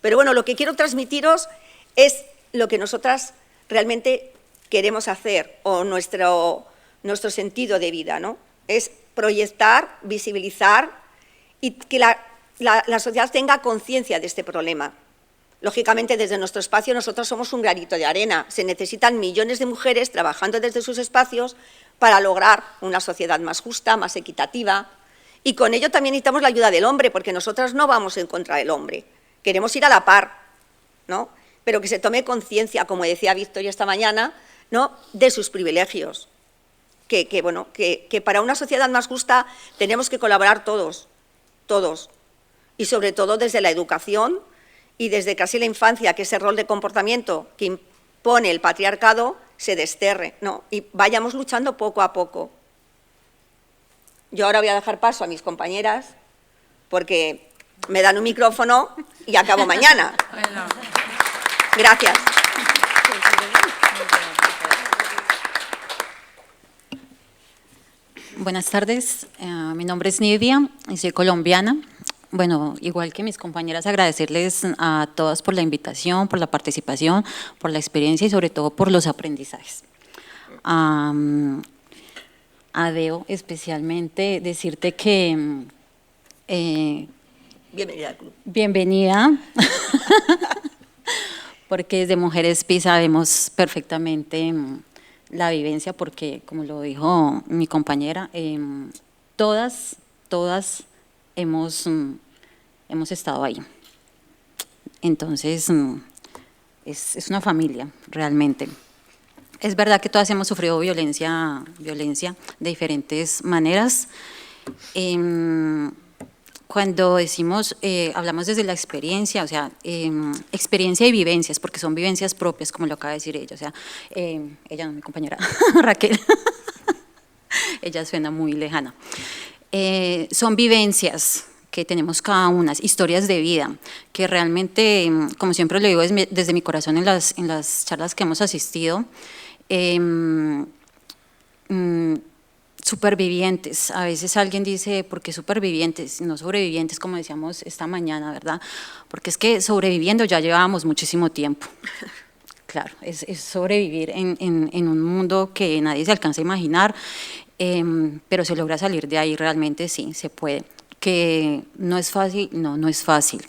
Pero bueno, lo que quiero transmitiros es lo que nosotras realmente queremos hacer, o nuestro sentido de vida, ¿no? Es proyectar, visibilizar y que la sociedad tenga conciencia de este problema. Lógicamente, desde nuestro espacio, nosotros somos un granito de arena. Se necesitan millones de mujeres trabajando desde sus espacios para lograr una sociedad más justa, más equitativa. Y con ello también necesitamos la ayuda del hombre, porque nosotras no vamos en contra del hombre. Queremos ir a la par, ¿no? Pero que se tome conciencia, como decía Victoria esta mañana, ¿no?, de sus privilegios. Que para una sociedad más justa tenemos que colaborar todos, y sobre todo desde la educación y desde casi la infancia, que ese rol de comportamiento que impone el patriarcado se desterre, ¿no? Y vayamos luchando poco a poco. Yo ahora voy a dejar paso a mis compañeras porque me dan un micrófono y acabo mañana. Gracias. Buenas tardes, mi nombre es Nidia y soy colombiana. Bueno, igual que mis compañeras, agradecerles a todas por la invitación, por la participación, por la experiencia y sobre todo por los aprendizajes. Adeo, especialmente decirte que… Bienvenida al club. Bienvenida, porque desde Mujeres PI sabemos perfectamente la vivencia, porque como lo dijo mi compañera, todas hemos estado ahí. Entonces, es una familia, realmente. Es verdad que todas hemos sufrido violencia de diferentes maneras. Cuando decimos, hablamos desde la experiencia, o sea, experiencia y vivencias, porque son vivencias propias, como lo acaba de decir ella, o sea, ella no, mi compañera Raquel, ella suena muy lejana. Son vivencias que tenemos cada una, historias de vida, que realmente, como siempre lo digo desde mi corazón en las charlas que hemos asistido, supervivientes. A veces alguien dice, ¿por qué supervivientes? No sobrevivientes, como decíamos esta mañana, ¿verdad? Porque es que sobreviviendo ya llevábamos muchísimo tiempo. Claro, es sobrevivir en un mundo que nadie se alcanza a imaginar, pero se logra salir de ahí, realmente sí, se puede. Que no es fácil, no es fácil,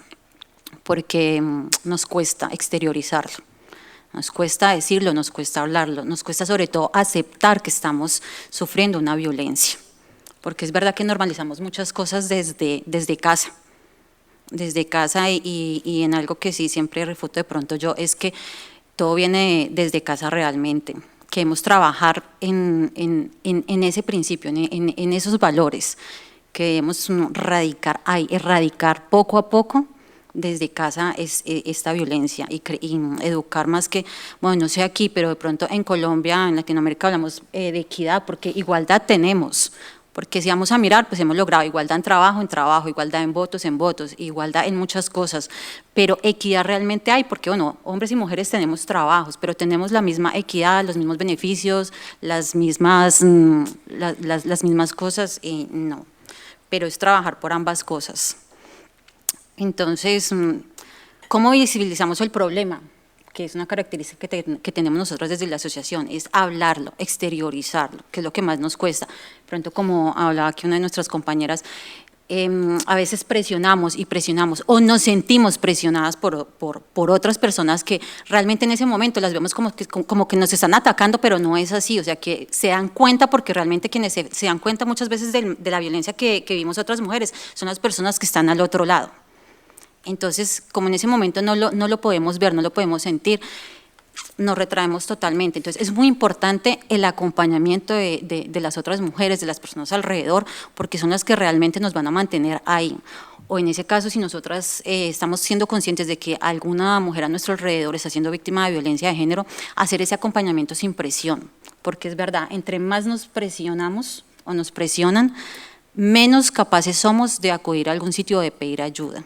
porque nos cuesta exteriorizarlo. Nos cuesta decirlo, nos cuesta hablarlo, nos cuesta sobre todo aceptar que estamos sufriendo una violencia, porque es verdad que normalizamos muchas cosas desde casa, y en algo que sí siempre refuto de pronto yo, es que todo viene desde casa realmente, que debemos trabajar en ese principio, en esos valores, que debemos erradicar poco a poco desde casa esta violencia y educar más que, bueno, no sé aquí, pero de pronto en Colombia, en Latinoamérica hablamos de equidad, porque igualdad tenemos, porque si vamos a mirar, pues hemos logrado igualdad en trabajo, igualdad en votos, igualdad en muchas cosas, pero equidad realmente hay, porque bueno, hombres y mujeres tenemos trabajos, pero tenemos la misma equidad, los mismos beneficios, las mismas cosas, no, pero es trabajar por ambas cosas. Entonces, ¿cómo visibilizamos el problema? Que es una característica que tenemos nosotros desde la asociación, es hablarlo, exteriorizarlo, que es lo que más nos cuesta. Pronto, como hablaba aquí una de nuestras compañeras, a veces presionamos o nos sentimos presionadas por otras personas que realmente en ese momento las vemos como que nos están atacando, pero no es así, o sea, que se dan cuenta, porque realmente quienes se dan cuenta muchas veces de la violencia que vivimos otras mujeres son las personas que están al otro lado. Entonces, como en ese momento no lo podemos ver, no lo podemos sentir, nos retraemos totalmente. Entonces, es muy importante el acompañamiento de las otras mujeres, de las personas alrededor, porque son las que realmente nos van a mantener ahí. O en ese caso, si nosotras estamos siendo conscientes de que alguna mujer a nuestro alrededor está siendo víctima de violencia de género, hacer ese acompañamiento sin presión, porque es verdad, entre más nos presionamos o nos presionan, menos capaces somos de acudir a algún sitio o de pedir ayuda.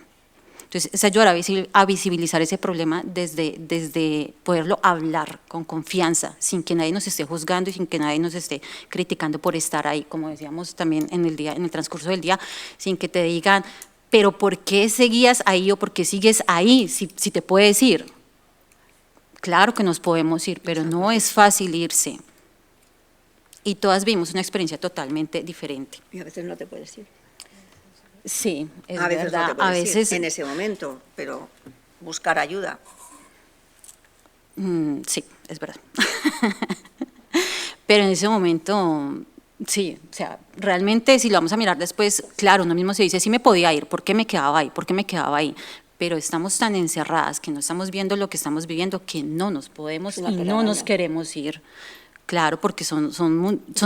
Entonces, es ayudar a visibilizar ese problema desde poderlo hablar con confianza, sin que nadie nos esté juzgando y sin que nadie nos esté criticando por estar ahí, como decíamos también en el transcurso del día, sin que te digan, pero ¿por qué seguías ahí o por qué sigues ahí si te puedes ir? Claro que nos podemos ir, pero no es fácil irse. Y todas vimos una experiencia totalmente diferente. Y a veces no te puedes ir. Sí, es a veces verdad. no te puedes A veces ir en ese momento, pero buscar ayuda. Sí, es verdad. Pero en ese momento, sí, o sea, realmente si lo vamos a mirar después, claro, uno mismo se dice, sí me podía ir, ¿por qué me quedaba ahí? ¿Por qué me quedaba ahí? Pero estamos tan encerradas que no estamos viendo lo que estamos viviendo que no nos podemos y no nos queremos ir. Claro, porque son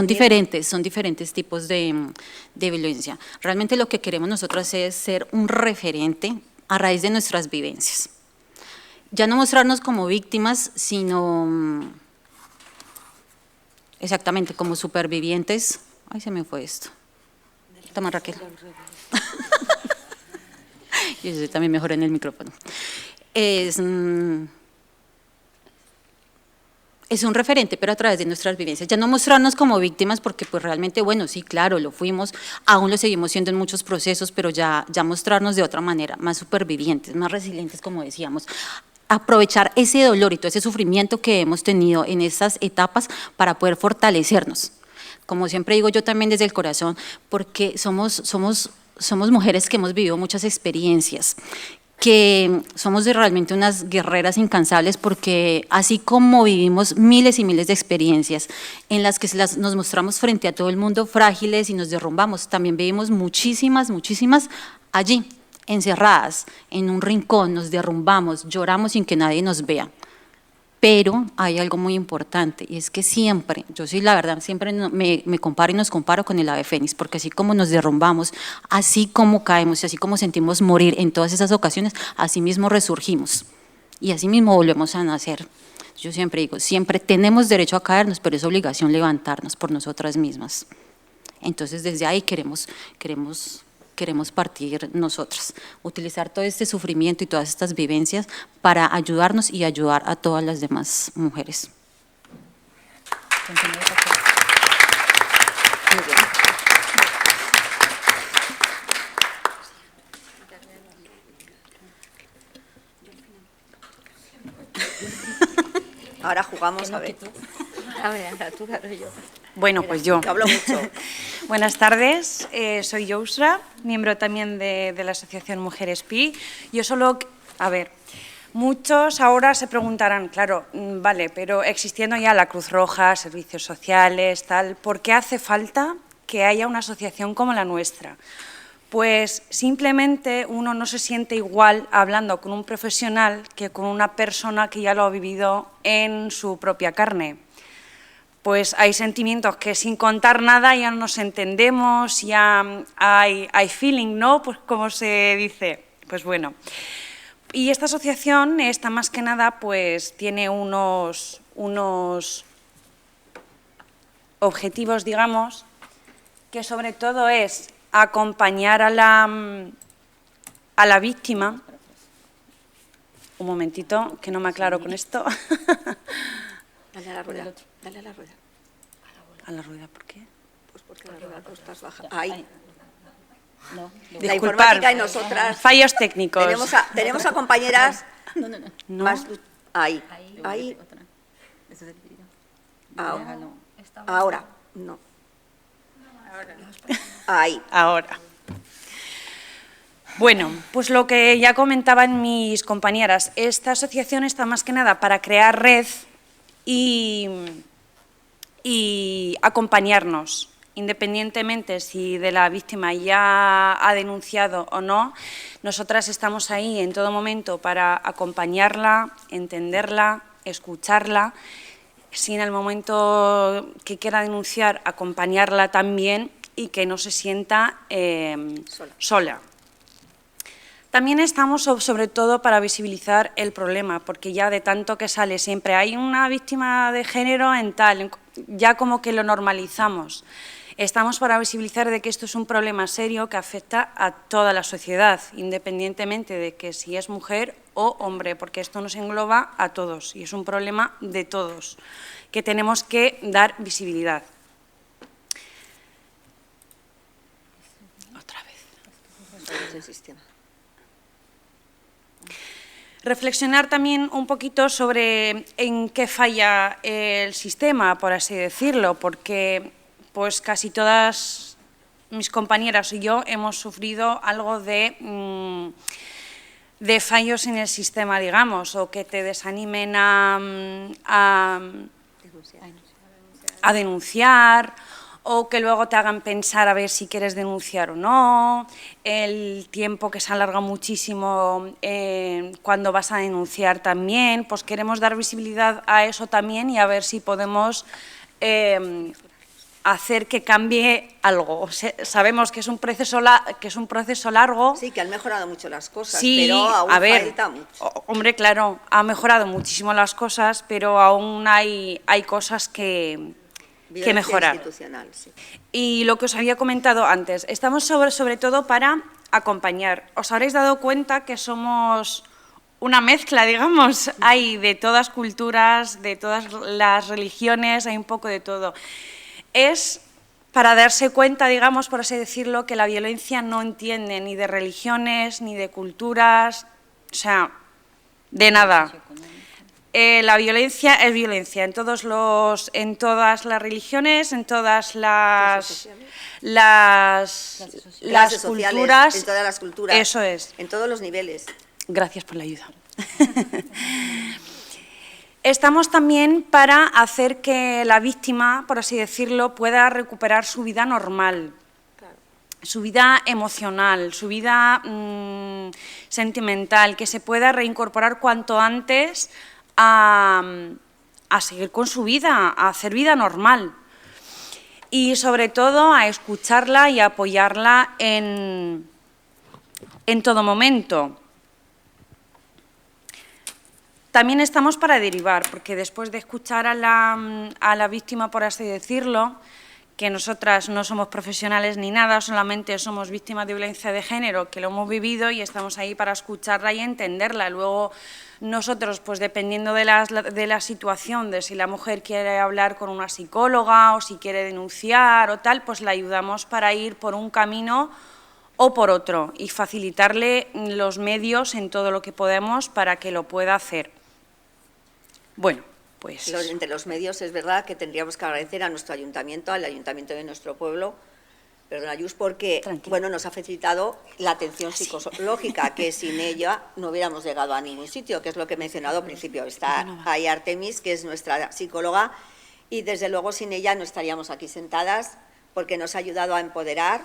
diferentes tipos de violencia. Realmente lo que queremos nosotros es ser un referente a raíz de nuestras vivencias. Ya no mostrarnos como víctimas, sino exactamente como supervivientes. Ay, se me fue esto. Toma, Raquel. Yo soy también mejor en el micrófono. Es un referente, pero a través de nuestras vivencias. Ya no mostrarnos como víctimas, porque pues realmente, bueno, sí, claro, lo fuimos, aún lo seguimos siendo en muchos procesos, pero ya mostrarnos de otra manera, más supervivientes, más resilientes, como decíamos. Aprovechar ese dolor y todo ese sufrimiento que hemos tenido en esas etapas para poder fortalecernos. Como siempre digo yo también desde el corazón, porque somos mujeres que hemos vivido muchas experiencias, que somos realmente unas guerreras incansables, porque así como vivimos miles y miles de experiencias en las que nos mostramos frente a todo el mundo frágiles y nos derrumbamos, también vivimos muchísimas allí, encerradas en un rincón, nos derrumbamos, lloramos sin que nadie nos vea. Pero hay algo muy importante, y es que siempre, yo sí la verdad, siempre me comparo y nos comparo con el ave fénix, porque así como nos derrumbamos, así como caemos y así como sentimos morir en todas esas ocasiones, así mismo resurgimos y así mismo volvemos a nacer. Yo siempre digo, siempre tenemos derecho a caernos, pero es obligación levantarnos por nosotras mismas. Entonces desde ahí queremos partir nosotras, utilizar todo este sufrimiento y todas estas vivencias para ayudarnos y ayudar a todas las demás mujeres. Ahora jugamos a ver. Bueno, pues yo. Hablo mucho. Buenas tardes, soy Yousra, miembro también de la Asociación Mujeres Pi. Yo solo, a ver, muchos ahora se preguntarán, claro, vale, pero existiendo ya la Cruz Roja, servicios sociales, tal, ¿por qué hace falta que haya una asociación como la nuestra? Pues simplemente uno no se siente igual hablando con un profesional que con una persona que ya lo ha vivido en su propia carne. Pues hay sentimientos que sin contar nada ya nos entendemos, ya hay feeling, ¿no? Pues como se dice, pues bueno. Y esta asociación, esta más que nada, pues tiene unos objetivos, digamos, que sobre todo es acompañar a la víctima. Un momentito, que no me aclaro con esto. Dale a la rueda, dale a la rueda. ¿A la rueda por qué? Pues porque la rueda estás baja. Ahí. No, La informática y nosotras. Fallos técnicos. Tenemos a compañeras. No. Más, ahí. Ahora. No. Ahí. Ahora. Bueno, pues lo que ya comentaban mis compañeras, esta asociación está más que nada para crear red y acompañarnos, independientemente si de la víctima ya ha denunciado o no. Nosotras estamos ahí en todo momento para acompañarla, entenderla, escucharla, si en el momento que quiera denunciar, acompañarla también y que no se sienta sola. También estamos sobre todo para visibilizar el problema, porque ya de tanto que sale siempre hay una víctima de género en tal, ya como que lo normalizamos. Estamos para visibilizar de que esto es un problema serio que afecta a toda la sociedad, independientemente de que si es mujer o hombre, porque esto nos engloba a todos y es un problema de todos, que tenemos que dar visibilidad. Otra vez. Reflexionar también un poquito sobre en qué falla el sistema, por así decirlo, porque pues casi todas mis compañeras y yo hemos sufrido algo de fallos en el sistema, digamos, o que te desanimen a denunciar, o que luego te hagan pensar a ver si quieres denunciar o no, el tiempo que se alarga muchísimo cuando vas a denunciar también, pues queremos dar visibilidad a eso también y a ver si podemos hacer que cambie algo. O sea, sabemos que es un proceso largo. Sí, que han mejorado mucho las cosas, sí, pero aún falta mucho. Hombre, claro, ha mejorado muchísimo las cosas, pero aún hay cosas que mejorar. Institucional, sí. Y lo que os había comentado antes, estamos sobre todo para acompañar. Os habréis dado cuenta que somos una mezcla, digamos, hay de todas culturas, de todas las religiones, hay un poco de todo. Es para darse cuenta, digamos, por así decirlo, que la violencia no entiende ni de religiones, ni de culturas, o sea, de nada. La viencia es violencia en todas las religiones, en todas las culturas. En todas las culturas. Eso es. En todos los niveles. Gracias por la ayuda. Estamos también para hacer que la víctima, por así decirlo, pueda recuperar su vida normal. Su vida emocional, su vida sentimental, que se pueda reincorporar cuanto antes a seguir con su vida, a hacer vida normal y sobre todo a escucharla y a apoyarla en todo momento. También estamos para derivar, porque después de escuchar a la víctima, por así decirlo, que nosotras no somos profesionales ni nada, solamente somos víctimas de violencia de género, que lo hemos vivido y estamos ahí para escucharla y entenderla. Luego nosotros, pues dependiendo de la situación, de si la mujer quiere hablar con una psicóloga o si quiere denunciar o tal, pues la ayudamos para ir por un camino o por otro y facilitarle los medios en todo lo que podemos para que lo pueda hacer. Bueno. Pues. Entre los medios es verdad que tendríamos que agradecer a nuestro ayuntamiento, al ayuntamiento de nuestro pueblo, perdona, Yus, porque bueno, nos ha facilitado la atención psicológica, que sin ella no hubiéramos llegado a ningún sitio, que es lo que he mencionado al principio. Está ahí Artemis, que es nuestra psicóloga, y desde luego sin ella no estaríamos aquí sentadas, porque nos ha ayudado a empoderar,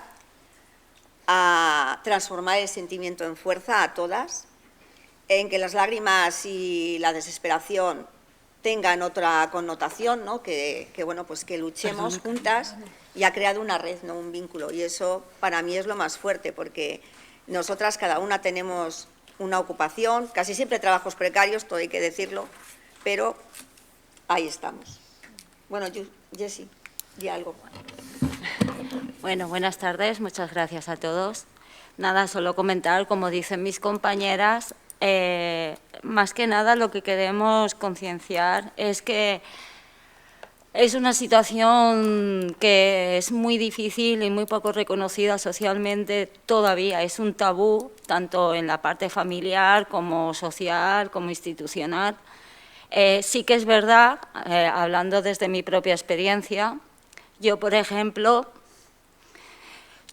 a transformar el sentimiento en fuerza a todas, en que las lágrimas y la desesperación tengan otra connotación, ¿no? Que bueno, pues que luchemos juntas, y ha creado una red, no un vínculo, y eso para mí es lo más fuerte, porque nosotras cada una tenemos una ocupación, casi siempre trabajos precarios, todo hay que decirlo, pero ahí estamos. Bueno, Jessie, di algo. Bueno, buenas tardes, muchas gracias a todos. Nada, solo comentar, como dicen mis compañeras, más que nada lo que queremos concienciar es que es una situación que es muy difícil y muy poco reconocida socialmente todavía. Es un tabú, tanto en la parte familiar como social, como institucional. Sí que es verdad, hablando desde mi propia experiencia, yo, por ejemplo,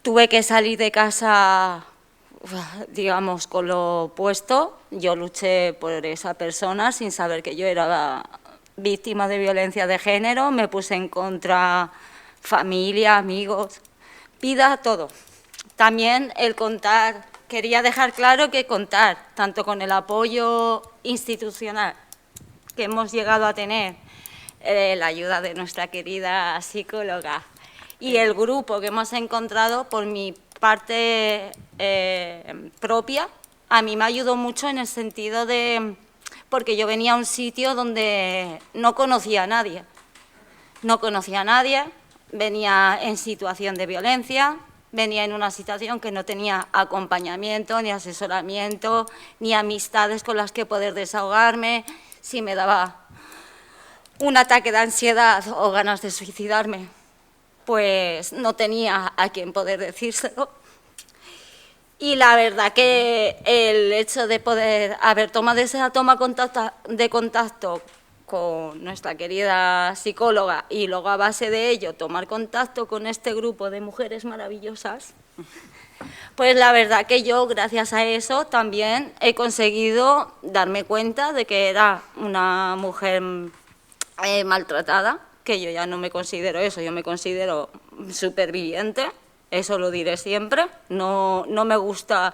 tuve que salir de casa, digamos, con lo opuesto. Yo luché por esa persona sin saber que yo era víctima de violencia de género, me puse en contra familia, amigos, vida, todo. También el contar, quería dejar claro que contar, tanto con el apoyo institucional que hemos llegado a tener la ayuda de nuestra querida psicóloga y el grupo que hemos encontrado, por mi parte propia, a mí me ayudó mucho en el sentido de, porque yo venía a un sitio donde no conocía a nadie, venía en situación de violencia, venía en una situación que no tenía acompañamiento, ni asesoramiento, ni amistades con las que poder desahogarme. Si me daba un ataque de ansiedad o ganas de suicidarme, pues no tenía a quien poder decírselo. Y la verdad que el hecho de poder haber tomado esa toma de contacto con nuestra querida psicóloga y luego a base de ello tomar contacto con este grupo de mujeres maravillosas, pues la verdad que yo, gracias a eso, también he conseguido darme cuenta de que era una mujer maltratada, que yo ya no me considero eso, yo me considero superviviente, eso lo diré siempre, no me gusta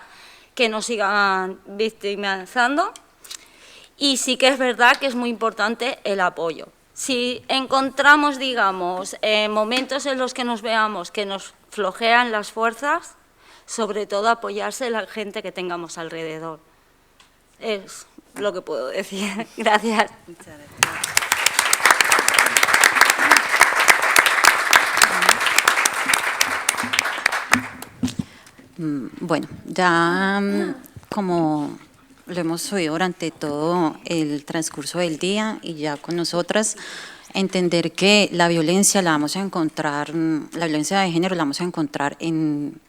que nos sigan victimizando. Y sí que es verdad que es muy importante el apoyo. Si encontramos, digamos, momentos en los que nos veamos que nos flojean las fuerzas, sobre todo apoyarse en la gente que tengamos alrededor. Es lo que puedo decir. Gracias. Muchas gracias. Bueno, ya como lo hemos oído durante todo el transcurso del día y ya con nosotras, entender que la violencia la vamos a encontrar, la violencia de género la vamos a encontrar en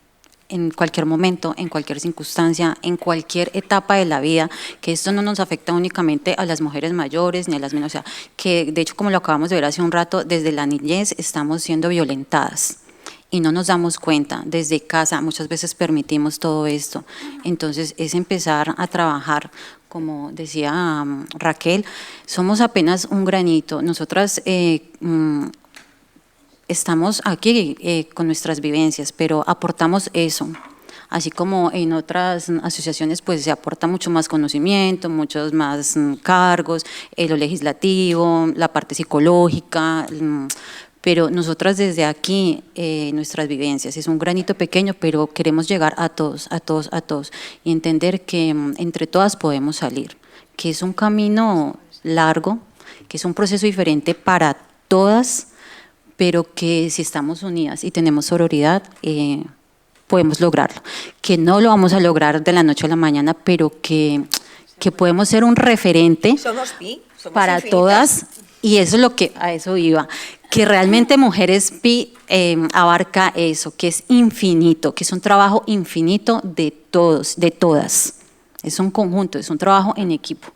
cualquier momento, en cualquier circunstancia, en cualquier etapa de la vida, que esto no nos afecta únicamente a las mujeres mayores ni a las menores, o sea, que de hecho, como lo acabamos de ver hace un rato, desde la niñez estamos siendo violentadas y no nos damos cuenta. Desde casa muchas veces permitimos todo esto. Entonces es empezar a trabajar, como decía Raquel, somos apenas un granito. Nosotras estamos aquí con nuestras vivencias, pero aportamos eso. Así como en otras asociaciones pues se aporta mucho más conocimiento, muchos más cargos, lo legislativo, la parte psicológica, pero nosotras desde aquí, nuestras vivencias, es un granito pequeño, pero queremos llegar a todos, a todos, a todos, y entender que entre todas podemos salir, que es un camino largo, que es un proceso diferente para todas, pero que si estamos unidas y tenemos sororidad, podemos lograrlo. Que no lo vamos a lograr de la noche a la mañana, pero que podemos ser un referente somos para infinitas. Todas, y eso es lo que a eso iba, que realmente Mujeres Pi abarca eso, que es infinito, que es un trabajo infinito de todos, de todas. Es un conjunto, es un trabajo en equipo.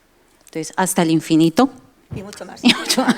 Entonces, hasta el infinito. Y mucho más. Y mucho más.